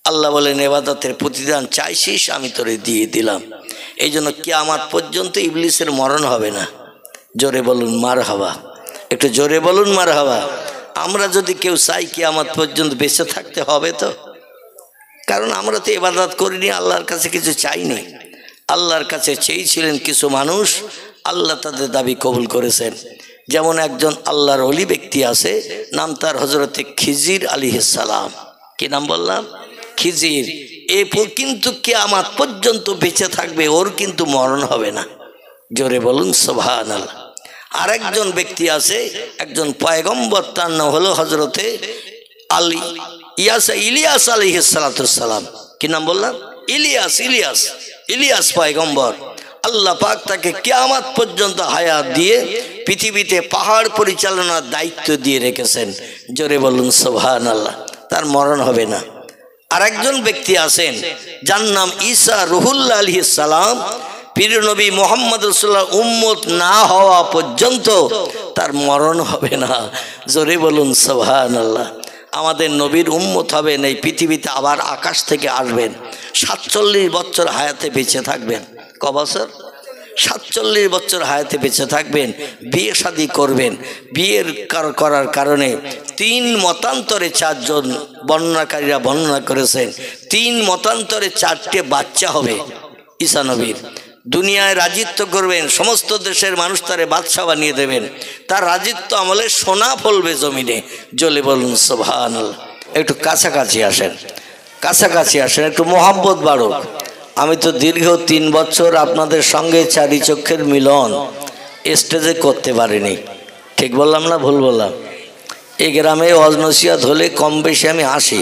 আল্লাহ বলেন ইবাদতের প্রতিদান চাইছিস, আমি তোরে দিয়ে দিলাম। এই জন্য কিয়ামত পর্যন্ত ইবলিসের মরণ হবে না। জোরে বলুন মারহাবা, একটু জোরে বলুন মারহাবা। আমরা যদি কেউ চাই কিয়ামত পর্যন্ত বেঁচে থাকতে হবে তো, কারণ আমরা তো ইবাদত করিনি, আল্লাহর কাছে কিছু চাইনি। আল্লাহর কাছে চেয়েছিলেন কিছু মানুষ, আল্লাহ তাদের দাবি কবুল করেছেন। যেমন একজন আল্লাহর ওলি ব্যক্তি আছে, নাম তার হযরতে খিজির আলাইহিস সালাম। কি নাম বললাম? খিজির। এ কিন্তু কিয়ামত পর্যন্ত বেঁচে থাকবে, ওর কিন্তু মরণ হবে না। জোরে বলুন সুবহানাল্লাহ। আরেকজন ব্যক্তি আছে, একজন পয়গম্বর, তার নাম হলো হযরতে ইলিয়াস আলাইহিস সালাম। কি নাম বললাম? ইলিয়াস পয়গম্বর। আল্লাহ পাক তাকে কিয়ামত পর্যন্ত হায়াত দিয়ে পৃথিবীতে পাহাড় পরিচালনার দায়িত্ব দিয়ে রেখেছেন। জোরে বলুন সুবহানাল্লাহ। তার মরণ হবে না। আরেকজন ব্যক্তি আছেন যার নাম ঈসা রুহুল্লাহ আলাইহিস সালাম। পীর নবী মুহাম্মদ রাসূলুল্লাহ উম্মত না হওয়া পর্যন্ত তার মরণ হবে না। জোরে বলুন সুবহানাল্লাহ। আমাদের নবীর উম্মত হবেন, এই পৃথিবীতে আবার আকাশ থেকে আসবেন, 47 বছর হায়াতে বেঁচে থাকবেন। ক বছর? 47 বছর হায়াতে বেঁচে থাকবেন, বিয়ে শাদী করবেন। বিয়ের করার কারণে 3 মতান্তরে 4 জন বর্ণনাকারীরা বর্ণনা করেছেন, 3 মতান্তরে 4টে বাচ্চা হবে ঈসা নবীর। দুনিয়ায় রাজিত্ব করবেন, সমস্ত দেশের মানুষ তারে বাদশা বানিয়ে দেবেন, তার রাজিত্ব আমলে সোনা ফলবে জমিনে। জলে বলুন সুবহানাল্লাহ। একটু কাছাকাছি আসেন, কাছাকাছি আসেন, একটু মোহাব্বত বাড়ুক। আমি তো দীর্ঘ 3 বছর আপনাদের সঙ্গে চারি চক্ষের মিলন স্টেজে করতে পারিনি। ঠিক বললাম না ভুল বললাম? এই গ্রামে ওয়াজ নসিহত হলে কম বেশি আমি আসি,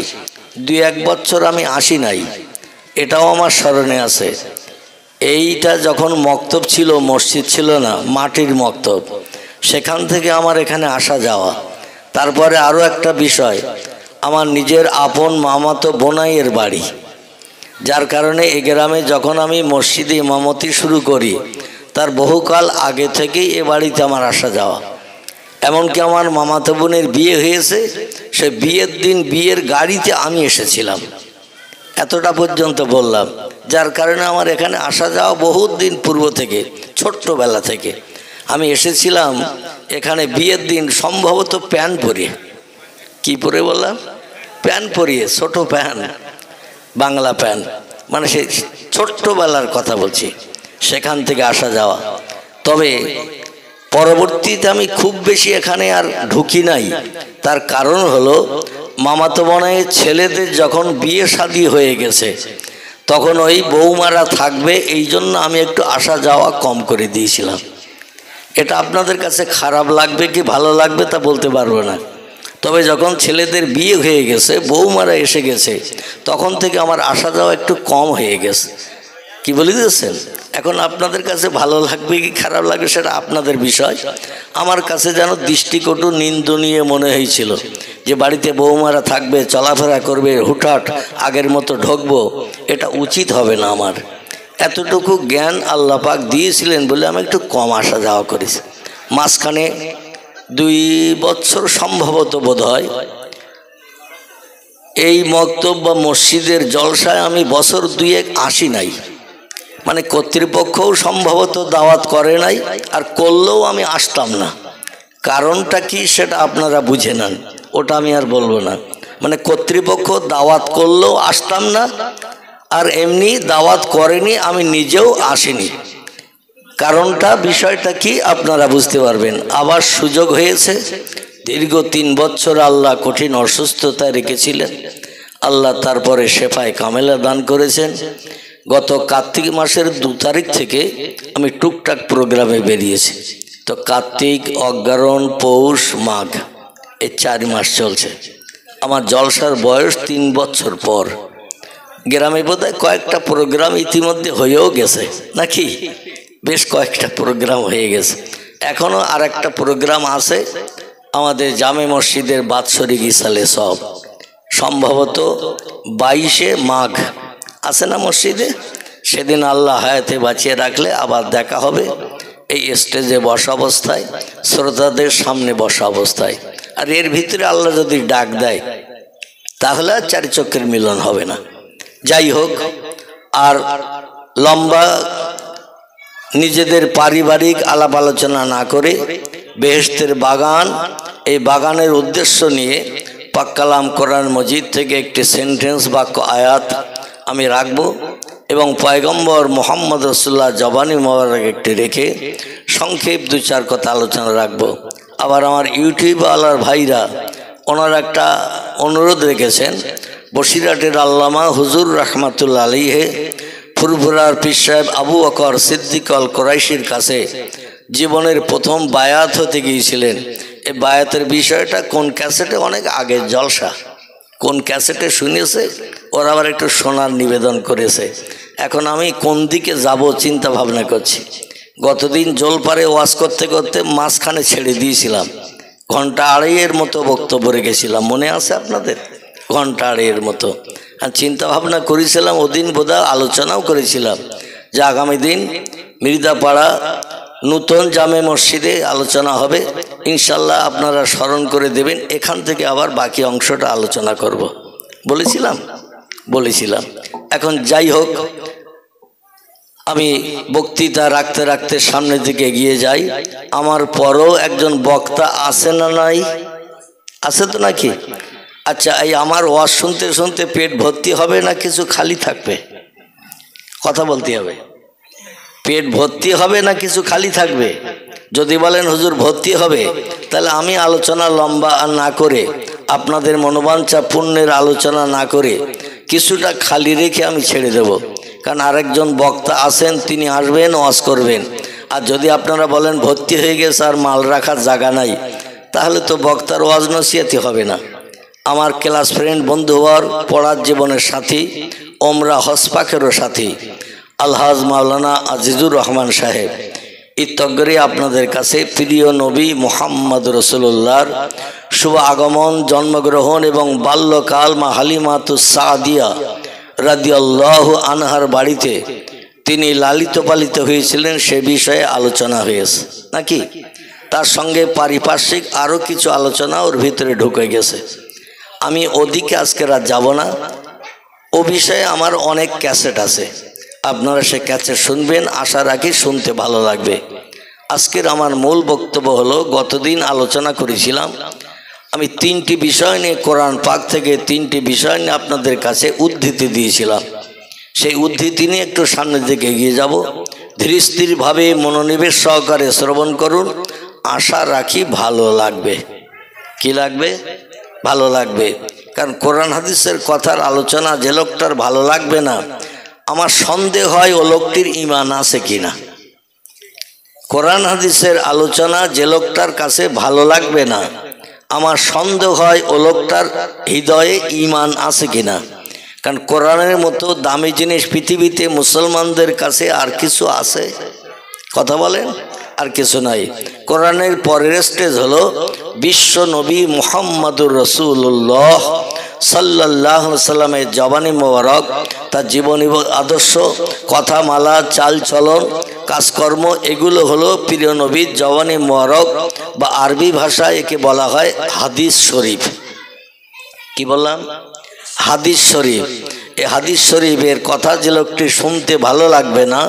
2-1 বছর আমি আসি নাই, এটাও আমার স্মরণে আছে। এইটা যখন মক্তব ছিল, মসজিদ ছিল না, মাটির মক্তব, সেখান থেকে আমার এখানে আসা যাওয়া। তারপরে আরও একটা বিষয়, আমার নিজের আপন মামাতো বোনাইয়ের বাড়ি, যার কারণে এই গ্রামে যখন আমি মসজিদে ইমামতি শুরু করি তার বহুকাল আগে থেকেই এ বাড়িতে আমার আসা যাওয়া। এমনকি আমার মামাতো বোনের বিয়ে হয়েছে, সে বিয়ের দিন বিয়ের গাড়িতে আমি এসেছিলাম। এতটা পর্যন্ত বললাম, যার কারণে আমার এখানে আসা যাওয়া বহুত দিন পূর্ব থেকে, ছোট্টবেলা থেকে আমি এসেছিলাম এখানে বিয়ের দিন, সম্ভবত প্যান্ট পরিয়ে। কি পরে বললাম? প্যান্ট পরিয়ে, ছোট প্যান্ট, বাংলা প্যান্ট, মানে সেই ছোট্টবেলার কথা বলছি, সেখান থেকে আসা যাওয়া। তবে পরবর্তীতে আমি খুব বেশি এখানে আর ঢুকি নাই। তার কারণ হলো মামাতো বোনের ছেলেদের যখন বিয়ে শাদী হয়ে গেছে তখন ওই বৌমারা থাকবে, এই জন্য আমি একটু আসা যাওয়া কম করে দিয়েছিলাম। এটা আপনাদের কাছে খারাপ লাগবে কি ভালো লাগবে তা বলতে পারবো না। তবে যখন ছেলেদের বিয়ে হয়ে গেছে, বৌমারা এসে গেছে, তখন থেকে আমার আসা যাওয়া একটু কম হয়ে গেছে। কি বলে দিয়েছেন? এখন আপনাদের কাছে ভালো লাগবে কি খারাপ লাগবে সেটা আপনাদের বিষয়। আমার কাছে যেন দৃষ্টিকটু নিন্দনীয় মনে হয়েছিল যে বাড়িতে বৌমারা থাকবে, চলাফেরা করবে, হুটহাট আগের মতো ঢুকবো, এটা উচিত হবে না আমার। এতটুকু জ্ঞান আল্লাহ পাক দিয়েছিলেন বলে আমি একটু কম আসা যাওয়া করেছি। মাঝখানে 2 বছর সম্ভবত বোধ হয় এই মক্তব বা মসজিদের জলসায় আমি বছর 2-1 আসি নাই, মানে কর্তৃপক্ষও সম্ভবত দাওয়াত করে নাই, আর করলেও আমি আসতাম না। কারণটা কি সেটা আপনারা বুঝে নেন, ওটা আমি আর বলবো না। মানে কর্তৃপক্ষ দাওয়াত করলেও আসতাম না, আর এমনি দাওয়াত করেনি, আমি নিজেও আসিনি। কারণটা, বিষয়টা কি আপনারা বুঝতে পারবেন। আবার সুযোগ হয়েছে, দীর্ঘ 3 বছর আল্লাহ কঠিন অসুস্থতায় রেখেছিলেন, আল্লাহ তারপরে শেফায়ে কামেলা দান করেছেন। গত কার্তিক মাসের 2 তারিখ থেকে আমি টুকটাক প্রোগ্রামে বেরিয়েছি। তো কার্তিক, অগ্রহায়ণ, পৌষ, মাঘ এই 4 মাস চলছে। আমার জলসার বয়স 3 বছর পর। গ্রামে বোধহয় কয়েকটা প্রোগ্রাম ইতিমধ্যে হয়েও গেছে নাকি? বেশ কয়েকটা প্রোগ্রাম হয়ে গেছে। এখনও আর একটা প্রোগ্রাম আছে আমাদের জামে মসজিদের বাৎসরিক ইসালে সব, সম্ভবত 22শে মাঘ আছে না মসজিদে। সেদিন আল্লাহ হায়াতে বাঁচিয়ে রাখলে আবার দেখা হবে এই স্টেজে বসা অবস্থায়, শ্রোতাদের সামনে বসা অবস্থায়। আর এর ভিতরে আল্লাহ যদি ডাক দেয় তাহলে আর 4 চক্ষের মিলন হবে না। যাই হোক, আর লম্বা নিজেদের পারিবারিক আলাপ আলোচনা না করে বেহেশতের বাগান, এই বাগানের উদ্দেশ্য নিয়ে পাক কালাম কোরআন মজিদ থেকে একটি সেন্টেন্স বাক্য আয়াত আমি রাখব এবং পয়গম্বর মোহাম্মদ রাসূলুল্লাহ জবানি মোবারক একটি রেখে সংক্ষেপ 2-4 কথা আলোচনা রাখব। আবার আমার ইউটিউব আলার ভাইরা ওনারা একটা অনুরোধ রেখেছেন, বসিরহাটের আল্লামা হুজুর রহমাতুল্লাহ আলাইহি ফুরফুরার পীর সাহেব আবু বকর সিদ্দিক আল কুরাইশির কাছে জীবনের প্রথম বায়াত হতে গিয়েছিলেন। এই বায়াতের বিষয়টা কোন ক্যাসেটে, অনেক আগের জলসা, কোন ক্যাসেটে শুনেছে, ওরা আবার একটু শোনার নিবেদন করেছে। এখন আমি কোন দিকে যাব চিন্তা ভাবনা করছি। গতদিন জলপারে ওয়াজ করতে করতে মাঝখানে ছেড়ে দিয়েছিলাম, 1.5 ঘন্টার মতো বক্তব্য রেখেছিলাম, মনে আছে আপনাদের? 1.5 ঘন্টার মতো। আর চিন্তা ভাবনা করেছিলাম, ওদিন বোধহয় আলোচনাও করেছিলাম যে আগামী দিন মির্জাপাড়া নূতন জামে মসজিদে আলোচনা হবে, ইনশাল্লাহ আপনারা স্মরণ করে দেবেন। এখান থেকে আবার বাকি অংশটা আলোচনা করব বলেছিলাম। এখন যাই হোক, আমি বক্তৃতা রাখতে রাখতে সামনের দিকে এগিয়ে যাই। আমার পরও একজন বক্তা আছে না নাই? আছে তো নাকি? আচ্ছা, এই আমার ওয়াজ শুনতে শুনতে পেট ভর্তি হবে না কিছু খালি থাকবে? কথা বলতে হবে। পেট ভর্তি হবে না কিছু খালি থাকবে? যদি বলেন হুজুর ভর্তি হবে, তাহলে আমি আলোচনা লম্বা না করে, আপনাদের মনোবাঞ্ছা পূর্ণের আলোচনা না করে কিছুটা খালি রেখে আমি ছেড়ে দেব। কারণ আরেকজন বক্তা আছেন, তিনি আসবেন, ওয়াজ করবেন। আর যদি আপনারা বলেন ভর্তি হয়ে গেছে আর মাল রাখার জায়গা নাই, তাহলে তো বক্তার ওয়াজ নসিহতি হবে না। আমার ক্লাস ফ্রেন্ড, বন্ধুবর, পড়ার জীবনের সাথী, ওমরা হসপাকেরও সাথী আলহাজ মাওলানা আজিজুর রহমান সাহেব ইত্তগরি আপনাদের কাছে প্রিয় নবী মুহাম্মদ রাসূলুল্লাহর শুভ আগমন, জন্মগ্রহণ এবং বাল্যকাল মা হালিমাতুস সাদিয়া রাদিয়াল্লাহু আনহার বাড়িতে তিনি লালিত পালিত হয়েছিলেন সে বিষয়ে আলোচনা হয়েছে নাকি? তার সঙ্গে পারিপার্শ্বিক আরও কিছু আলোচনা ওর ভিতরে ঢুকে গেছে। আমি ওদিকে আজকে রাত যাব না। ও বিষয়ে আমার অনেক ক্যাসেট আছে, আপনারা সে ক্যাসেট শুনবেন, আশা রাখি শুনতে ভালো লাগবে। আজকের আমার মূল বক্তব্য হলো, গতদিন আলোচনা করেছিলাম আমি 3টি বিষয় নিয়ে, কোরআন পাক থেকে 3টি বিষয় নিয়ে আপনাদের কাছে উদ্ধৃতি দিয়েছিলাম। সেই উদ্ধৃতি নিয়ে একটু সামনের দিকে এগিয়ে যাব। ধীর স্থিরভাবে মনোনিবেশ সহকারে শ্রবণ করুন, আশা রাখি ভালো লাগবে। কি লাগবে? ভালো লাগবে। কারণ কোরআন হাদিসের কথার আলোচনা যে লোকটার ভালো লাগবে না, আমার সন্দেহ হয় ও লোকটির ঈমান আছে কিনা। কোরআন হাদিসের আলোচনা যে লোকটার কাছে ভালো লাগবে না, আমার সন্দেহ হয় ও লোকটার হৃদয়ে ঈমান আছে কিনা। কারণ কোরআনের মতো দামি জিনিস পৃথিবীতে মুসলমানদের কাছে আর কিছু আছে? কথা বলেন, আর কিছু নাই। কোরআনের পরের স্টেজ হলো বিশ্ব নবী মুহাম্মদুর রাসূলুল্লাহ সাল্লাল্লাহু আলাইহি সাল্লামের জবানি মোবারক, তার জীবনী আদর্শ, কথামালা, চালচলন, কাজকর্ম, এগুলো হলো প্রিয় নবীর জবানি মোবারক, বা আরবি ভাষায় একে বলা হয় হাদিস শরীফ। কি বললাম? হাদিস শরীফ। এই হাদিস শরীফের কথা যে লোকটি শুনতে ভালো লাগবে না,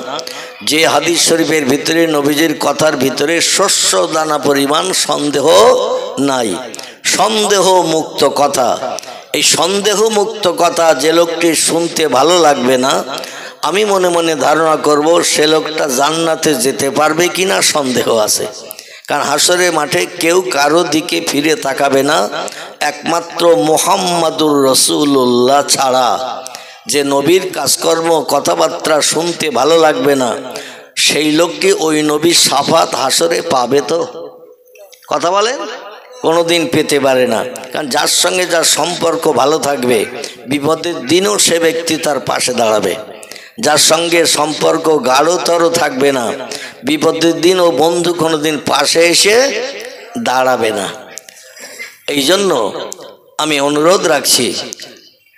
যে হাদিস শরীফের ভিতরে নবীজির কথার ভিতরে শস্য দানা পরিমাণ সন্দেহ নাই, সন্দেহ মুক্ত কথা, এই সন্দেহ মুক্ত কথা যে লোকটি শুনতে ভালো লাগবে না, আমি মনে মনে ধারণা করব সে লোকটা জান্নাতে যেতে পারবে কিনা সন্দেহ আছে। কারণ হাসরের মাঠে কেউ কারো দিকে ফিরে তাকাবে না, একমাত্র মুহাম্মাদুর রাসূলুল্লাহ ছাড়া। যে নবীর কাজকর্ম কথাবার্তা শুনতে ভালো লাগবে না, সেই লোককে ওই নবীর শাফাত হাসরে পাবে তো? কথা বলেন, কোনোদিন পেতে পারে না। কারণ যার সঙ্গে যার সম্পর্ক ভালো থাকবে, বিপদের দিনও সে ব্যক্তি তার পাশে দাঁড়াবে। যার সঙ্গে সম্পর্ক গাঢ়তর থাকবে না, বিপদের দিন ও বন্ধু কোনোদিন পাশে এসে দাঁড়াবে না। এই জন্য আমি অনুরোধ রাখছি,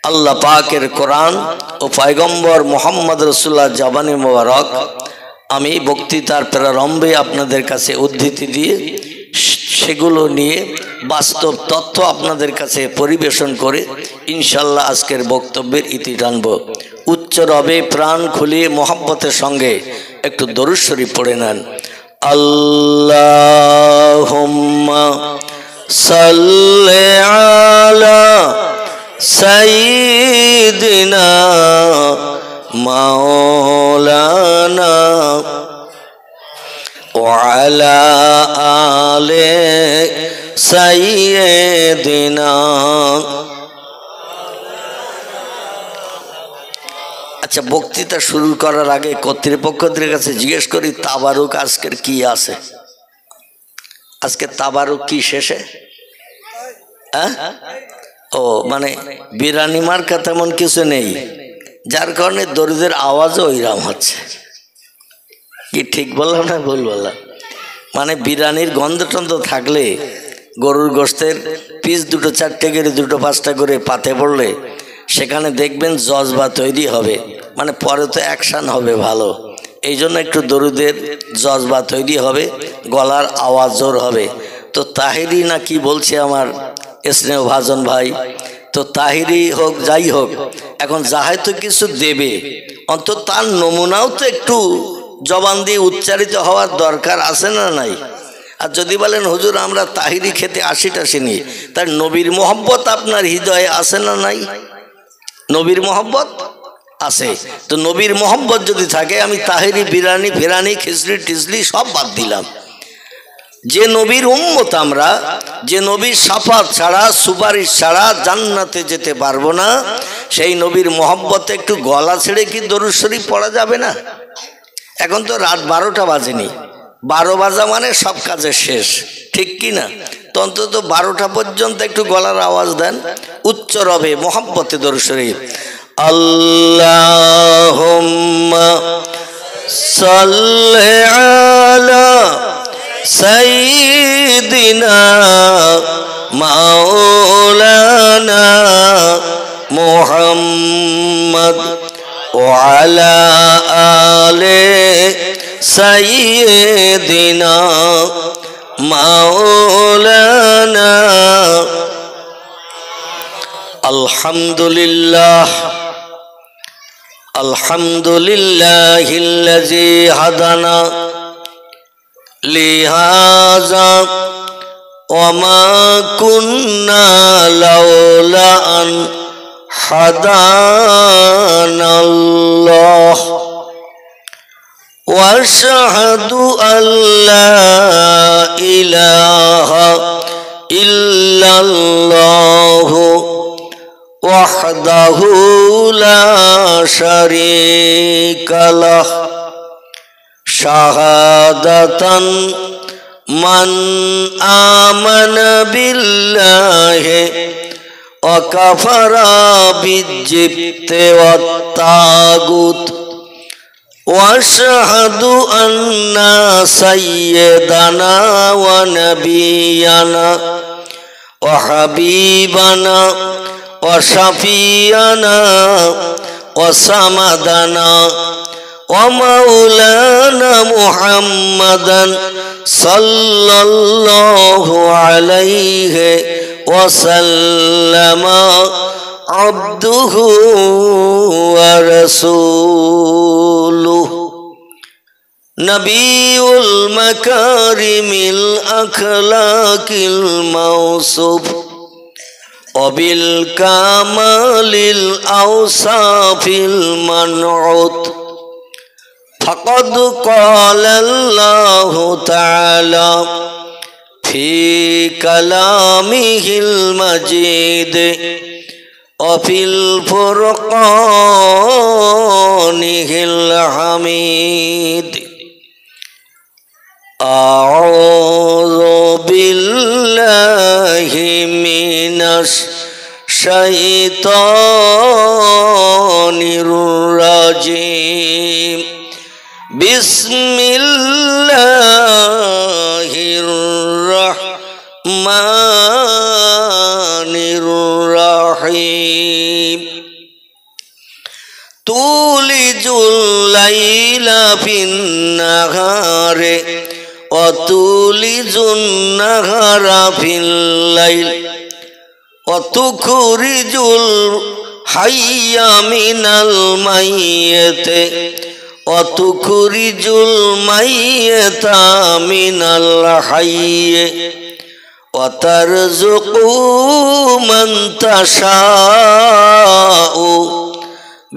আল্লাহ পাকের কোরআন ও পয়গম্বর মুহাম্মদ রাসূলুল্লাহ জবানে মোবারক আমি বক্তৃতার প্রারম্ভে আপনাদের কাছে উদ্ধৃতি দিয়ে সেগুলো নিয়ে বাস্তব তথ্য আপনাদের কাছে পরিবেশন করে ইনশাল্লাহ আজকের বক্তব্যের ইতি টানব। উচ্চ রবে প্রাণ খুলিয়ে মোহাব্বতের সঙ্গে একটু দরুদ শরীফ পড়ে নেন। আল্লাহুম্মা সাল্লি আলা সাইয়্যিদিনা মাওলানা ওয়ালা আলে সাইয়্যিদিনা। আচ্ছা, বক্তৃতা শুরু করার আগে কর্তৃপক্ষদের কাছে জিজ্ঞেস করি, তাবারুক আজকের কি আছে? আজকে তাবারুক কি শেষে? ও মানে বিরানি মার্কা তেমন কিছু নেই, যার কারণে দরিদের আওয়াজও ওইরাম হচ্ছে। কি ঠিক বললাম না ভুল বললাম? মানে বিরানির গন্ধ টন্ধ থাকলে গরুর গোশতের পিস দুটো চারটে করে দুটো পাঁচটা করে পাতে পড়লে সেখানে দেখবেন জজবা তৈরি হবে, মানে পরে তো অ্যাকশান হবে ভালো। এই জন্য একটু দরুদের জজবা তৈরি হবে, গলার আওয়াজ জোর হবে। তো তাহিরি না কি বলছে আমার স্নেহ ভাজন ভাই, তো তাহিরি হোক যাই হোক, এখন যাহাই তো কিছু দেবে, অন্তত তার নমুনাও তো একটু জবান দিয়ে উচ্চারিত হওয়ার দরকার আছে না নাই? আর যদি বলেন হুজুর আমরা তাহিরি খেতে আসিনি, তার নবীর মোহব্বত আপনার হৃদয়ে আছে না নাই? নবীর মোহব্বত আছে। তো নবীর মোহব্বত যদি থাকে, আমি তাহিরি বিরানি ফেরানি খিচড়ি টিচড়ি সব বাদ দিলাম। যে নবীর উম্মত আমরা, যে নবীর শাফাত ছাড়া সুপারিশ ছাড়া জান্নাতে যেতে পারবো না, সেই নবীর মোহব্বতে একটু গলা ছেড়ে কি দরুদ শরীফ পড়া যাবে না? এখন তো রাত 12টা বাজেনি, 12 বাজা মানে সব কাজের শেষ, ঠিক কি না? তো অন্তত 12টা পর্যন্ত একটু গলার আওয়াজ দেন, উচ্চ রবে মোহাব্বতে দরুদ শরীফ। আল্লাহুম্মা সাল্লি আলা সাইয়্যিদিনা মাওলানা মুহাম্মদ ওয়া আলা আলে সাইয়্যিদিনা মাওলানা। আলহামদুলিল্লাহ আলহামদুলিল্লাহিল্লাযী হাদানা লিহাযা ওয়া মা কুন্না লাউলা আন হাদানাল্লাহ ওয়া আশহাদু আল্লা ইলাহা ইল্লাল্লাহু ওয়াহদাহু লা শারীকা লাহ শাহাদাতান মান আমানা বিল্লাহি ওয়া কাফারা বিজ্জিবতি ওয়াত তাগুত ওয়া আশহাদু আন্না সাইয়্যিদানা ওয়া নাবিয়ানা ওয়া হাবিবানা ওয়া শাফিয়ানা ওয়া সামাদানা ওয়া মাওলানা মুহাম্মাদান সাল্লাল্লাহু আলাইহি ওয়া সাল্লামা আবদুহু ওয়া রাসূলুহু নবিউল মাকারিমিল আখলাকিল মাওসুফ ওয়াবিল কামালিল আওসাফিল মানউত ফাকাদ ক্বালা আল্লাহু তাআলা ফি কালামিহিল মাজিদ অফিল ফুরকানিহিল হামিদ আউযু বিল্লাহি মিনাশ শাইতানির রাজিম বিসমিল্লাহির রাহমানির রাহিম তুলিজুল লাইলা ফিন নাহারে ওয়া তুলিজুন নাহারা ফিল লাইল ওয়া তুখরিজুল হাইয়া মিনাল মাইয়িতি ওয়া তুখরিজুল মাইয়িতা মিনাল হাইয়্যি ওয়া তারযুকু মান তাশাউ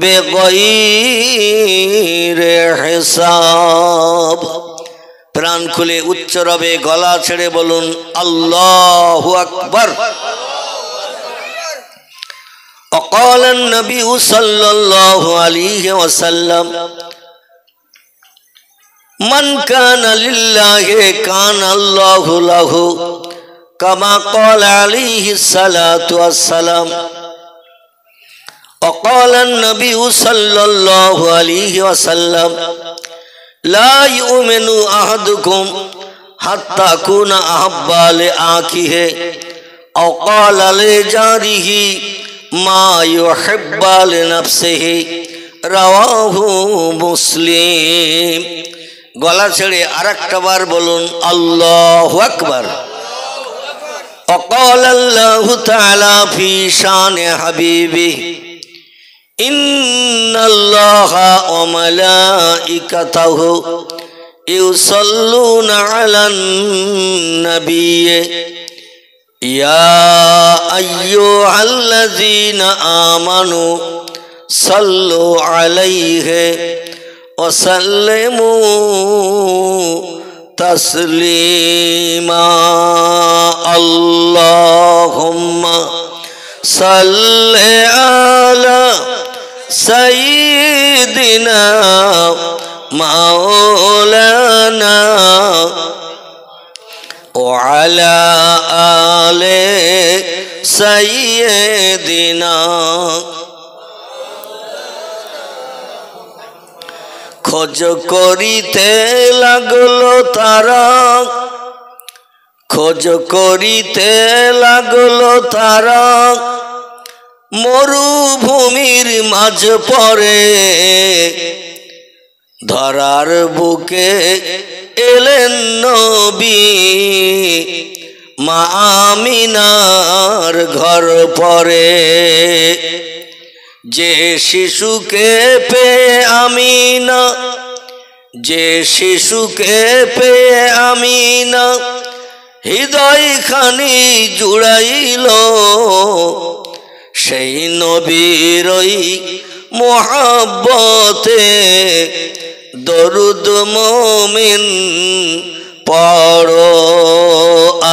বেগাইরি হিসাব। প্রাণ খুলে উচ্চ রবে গলা ছেড়ে বলুন আল্লাহু আকবার। وقال النبي صلى الله عليه وسلم من كان لله كان الله له كما قال عليه الصلاة والسلام وقال النبي صلى الله عليه وسلم لا يؤمن أحدكم حتى أكون أحب لأخيه أو قال لجاره ما يحب لنفسه رواه مسلم। গলা ছেড়ে আরেকটা বার বলুন আল্লাহু আকবার। وقال الله تعالى في شان حبيبه إن الله وملائكته يصلون على النبي يا أيها الذين آمنوا صلوا عليه وسلموا تسليما اللهم صل على سيدنا مولانا وعلى آل سيدنا। খোঁজ করিতে লাগলো তারা, খোঁজ করিতে লাগলো তারা মরুভূমির মাঝ পরে ধরার বুকে এলেন নবী মা আমিনার ঘর পরে। যে শিশুকে পেয়ে আমিনা, যে শিশুকে পেয়ে আমিনা হৃদয় খানি জুড়াইল সেই নবীর ওই মোহাব্বতে দরুদ মুমিন পড়ো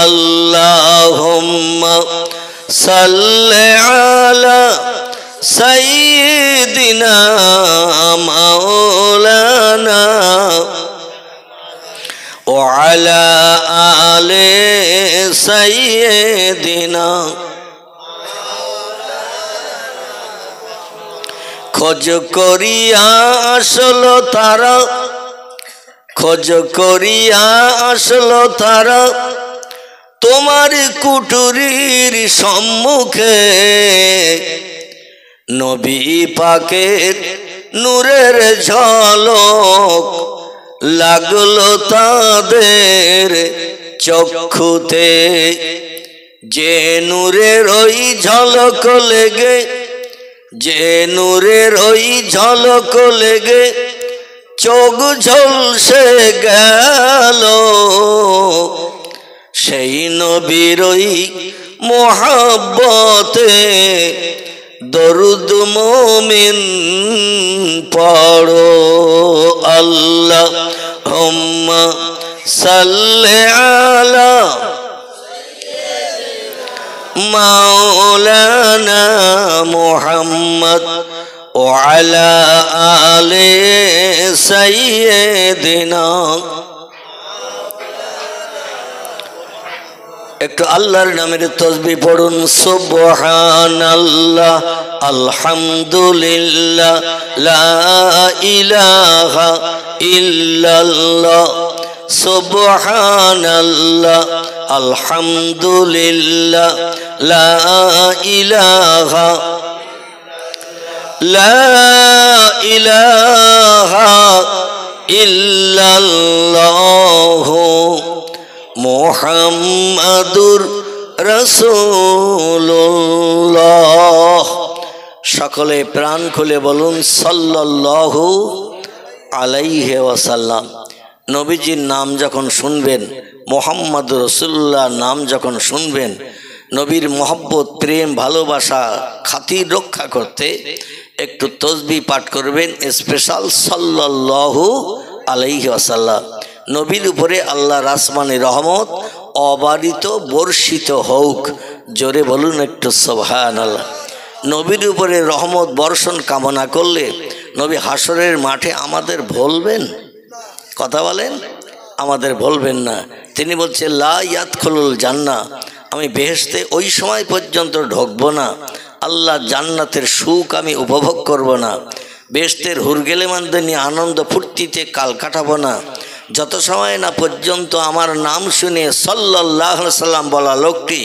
আল্লাহুম্মা সাল্লি আলা সাইয়্যিদিনা মাওলানা ওয়া আলা আলি সাইয়্যিদিনা। খোঁজ করিয়া আসলো তারা, খোঁজ করিয়া আসলো তারা তোমার কুটুরির সম্মুখে। নবী পাকের নূরের ঝলক লাগলো তাদের চক্ষুতে। যে নূরের ওই ঝলক লেগে, যে নূরের ওই ঝলক লেগে চোখ ঝলসে গেল সেই নবীর ওই মোহাব্বতে দরুদ মুমিন পড়ো আল্লাহুম্মা সাল্লি আলা মাওলানা মুহাম্মদ ওয়ালা আলে সাইয়্যিদিনা। একটু আল্লাহর নামের তাসবিহ পড়ুন। সুবহানাল্লাহ, আলহামদুলিল্লাহ, লা ইলাহা ইল্লাল্লাহ। সুবহানাল্লাহ, আলহামদুলিল্লাহ, লা ইলাহা ইল্লাল্লাহ মুহাম্মাদুর রাসূলুল্লাহ। সকলে প্রাণ খুলে বলুন সাল্লাল্লাহু আলাইহি ওয়াসাল্লাম। নবীজির নাম যখন শুনবেন, মুহাম্মাদুর রাসূলুল্লাহ নাম যখন শুনবেন, নবীর মহব্বত, প্রেম, ভালোবাসা, খাতির রক্ষা করতে একটু তাসবিহ পাঠ করবেন, স্পেশাল সাল্লাল্লাহু আলাইহি ওয়াসাল্লাম। নবীর উপরে আল্লাহর আসমানের রহমত অবারিত বর্ষিত হোক। জোরে বলুন একটু সুবহানাল্লাহ। নবীর উপরে রহমত বর্ষণ কামনা করলে নবী হাসরের মাঠে আমাদের ভুলবেন? কথা বলেন, আমাদের ভুলবেন না। তিনি বলছে লা ইয়াদখুলুল জান্নাহ, আমি বেহেশতে ওই সময় পর্যন্ত ঢুকবো না, আল্লাহ জান্নাতের সুখ আমি উপভোগ করব না, বেহেশতের হুরগেলেমানদের নিয়ে আনন্দ ফুর্তিতে কাল কাটাবো না, যত সময় না পর্যন্ত আমার নাম শুনে সাল্লাল্লাহু আলাইহি সাল্লাম বলা লোকটি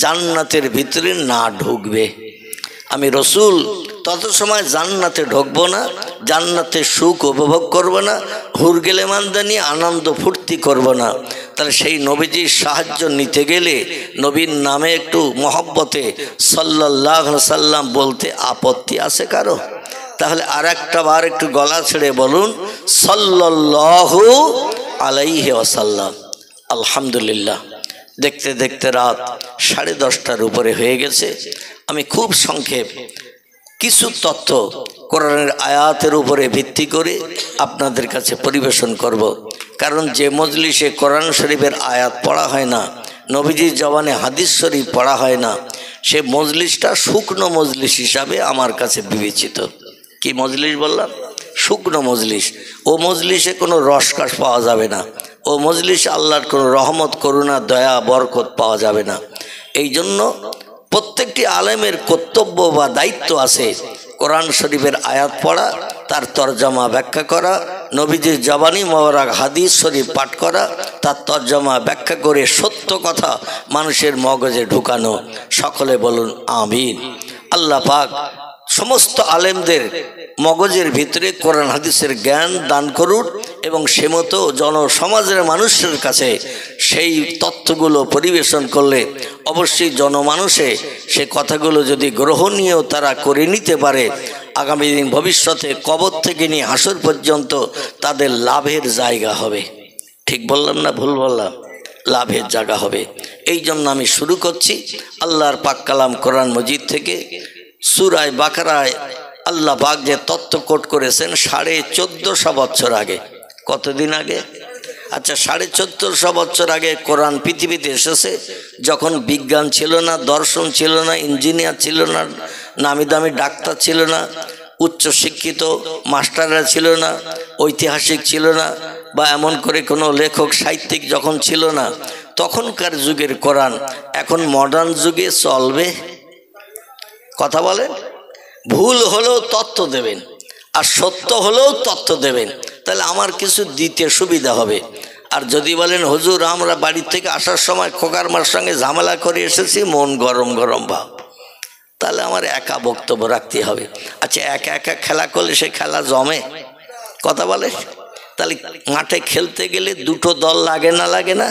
জান্নাতের ভিতরে না ঢুকবে। আমি রসুল তত সময় জান্নাতে ঢুকবো না, জান্নাতের সুখ উপভোগ করব না, হুরগেলেমানদের নিয়ে আনন্দ ফুর্তি করব না। তাহলে সেই নবীজির সাহায্য নিতে গেলে নবীর নামে একটু মহব্বতে সাল্লাল্লাহু আলাইহি সাল্লাম বলতে আপত্তি আছে কারো? তাহলে আর একটা বার একটু গলা ছেড়ে বলুন সাল্লাল্লাহু আলাইহি ওয়াসাল্লাম। আলহামদুলিল্লাহ। দেখতে দেখতে রাত 10:30টার উপরে হয়ে গেছে। আমি খুব সংক্ষেপ কিছু তথ্য কোরআনের আয়াতের উপরে ভিত্তি করে আপনাদের কাছে পরিবেশন করব। কারণ যে মজলিসে কোরআন শরীফের আয়াত পড়া হয় না, নবীজির জবানে হাদিস শরীফ পড়া হয় না, সে মজলিসটা শুকনো মজলিস হিসাবে আমার কাছে বিবেচিত। কি মজলিস বললাম? শুকনো মজলিস। ও মজলিসে কোনো রসকাস পাওয়া যাবে না, ও মজলিসে আল্লাহর কোনো রহমত, করুণা, দয়া, বরকত পাওয়া যাবে না। এই জন্য প্রত্যেকটি আলেমের কর্তব্য বা দায়িত্ব আছে কোরআন শরীফের আয়াত পড়া, তার তরজমা ব্যাখ্যা করা, নবীজির জবানি মোবারক হাদিস শরীফ পাঠ করা, তার তরজমা ব্যাখ্যা করে সত্য কথা মানুষের মগজে ঢুকানো। সকলে বলুন আমিন। আল্লাহ পাক সমস্ত আলেমদের মগজের ভিতরে কোরআন হাদিসের জ্ঞান দান করুন এবং সে মতো জনসমাজের মানুষের কাছে সেই তথ্যগুলো পরিবেশন করলে অবশ্যই জনমানুষে সে কথাগুলো যদি গ্রহণীয় তারা করে নিতে পারে, আগামী দিন ভবিষ্যতে কবর থেকে নিয়ে হাসর পর্যন্ত তাদের লাভের জায়গা হবে। ঠিক বললাম না ভুল বললাম? লাভের জায়গা হবে। এই জন্য আমি শুরু করছি আল্লাহর পাক কালাম কোরআন মজিদ থেকে। সূরা বাকারায় আল্লাহ পাক যে তত্ত্ব কোট করেছেন 1450 বছর আগে। কতদিন আগে? আচ্ছা, 1450 বছর আগে কোরআন পৃথিবীতে এসেছে, যখন বিজ্ঞান ছিল না, দর্শন ছিল না, ইঞ্জিনিয়ার ছিল না, নামি দামি ডাক্তার ছিল না, উচ্চশিক্ষিত মাস্টাররা ছিল না, ঐতিহাসিক ছিল না, বা এমন করে কোনো লেখক সাহিত্যিক যখন ছিল না, তখনকার যুগের কোরআন এখন মডার্ন যুগে চলবে? কথা বলেন। ভুল হলেও তথ্য দেবেন, আর সত্য হলেও তথ্য দেবেন, তাহলে আমার কিছু দিতে সুবিধা হবে। আর যদি বলেন হুজুর আমরা বাড়ি থেকে আসার সময় খোকার মার সঙ্গে ঝামেলা করে এসেছি, মন গরম গরম ভাব, তাহলে আমার একা বক্তব্য রাখতে হবে। আচ্ছা, একা একা খেলা করলে সে খেলা জমে? কথা বলে। তাহলে মাঠে খেলতে গেলে দুটো দল লাগে না লাগে না?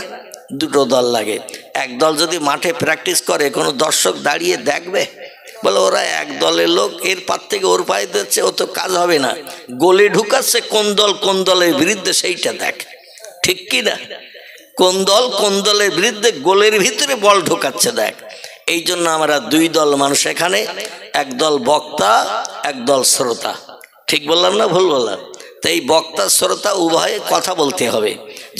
দুটো দল লাগে। এক দল যদি মাঠে প্র্যাকটিস করে, কোনো দর্শক দাঁড়িয়ে দেখবে? বলে ওরা এক দলের লোক, এর পার থেকে ওর পায়ে দিচ্ছে, ও তো কাজ হবে না। গোলে ঢুকাচ্ছে কোন দল কোন দলের বিরুদ্ধে সেইটা দেখ, ঠিক কি না? কোন দল কোন দলের বিরুদ্ধে গোলের ভিতরে বল ঢুকাচ্ছে দেখ। এই জন্য আমরা দুই দল মানুষ এখানে, এক দল বক্তা, এক দল শ্রোতা। ঠিক বললাম না ভুল বললাম? তো এই বক্তা শ্রোতা উভয়ে কথা বলতে হবে।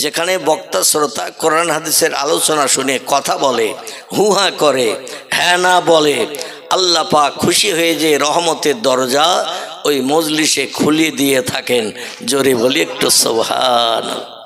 যেখানে বক্তা শ্রোতা কোরআন হাদিসের আলোচনা শুনে কথা বলে, হুহা করে, হ্যাঁ না বলে, আল্লাহ পাক খুশি হয়ে যে রহমতের দরজা ওই মজলিসে খুলে দিয়ে থাকেন। জোরে বলি একটু সুবহানাল্লাহ।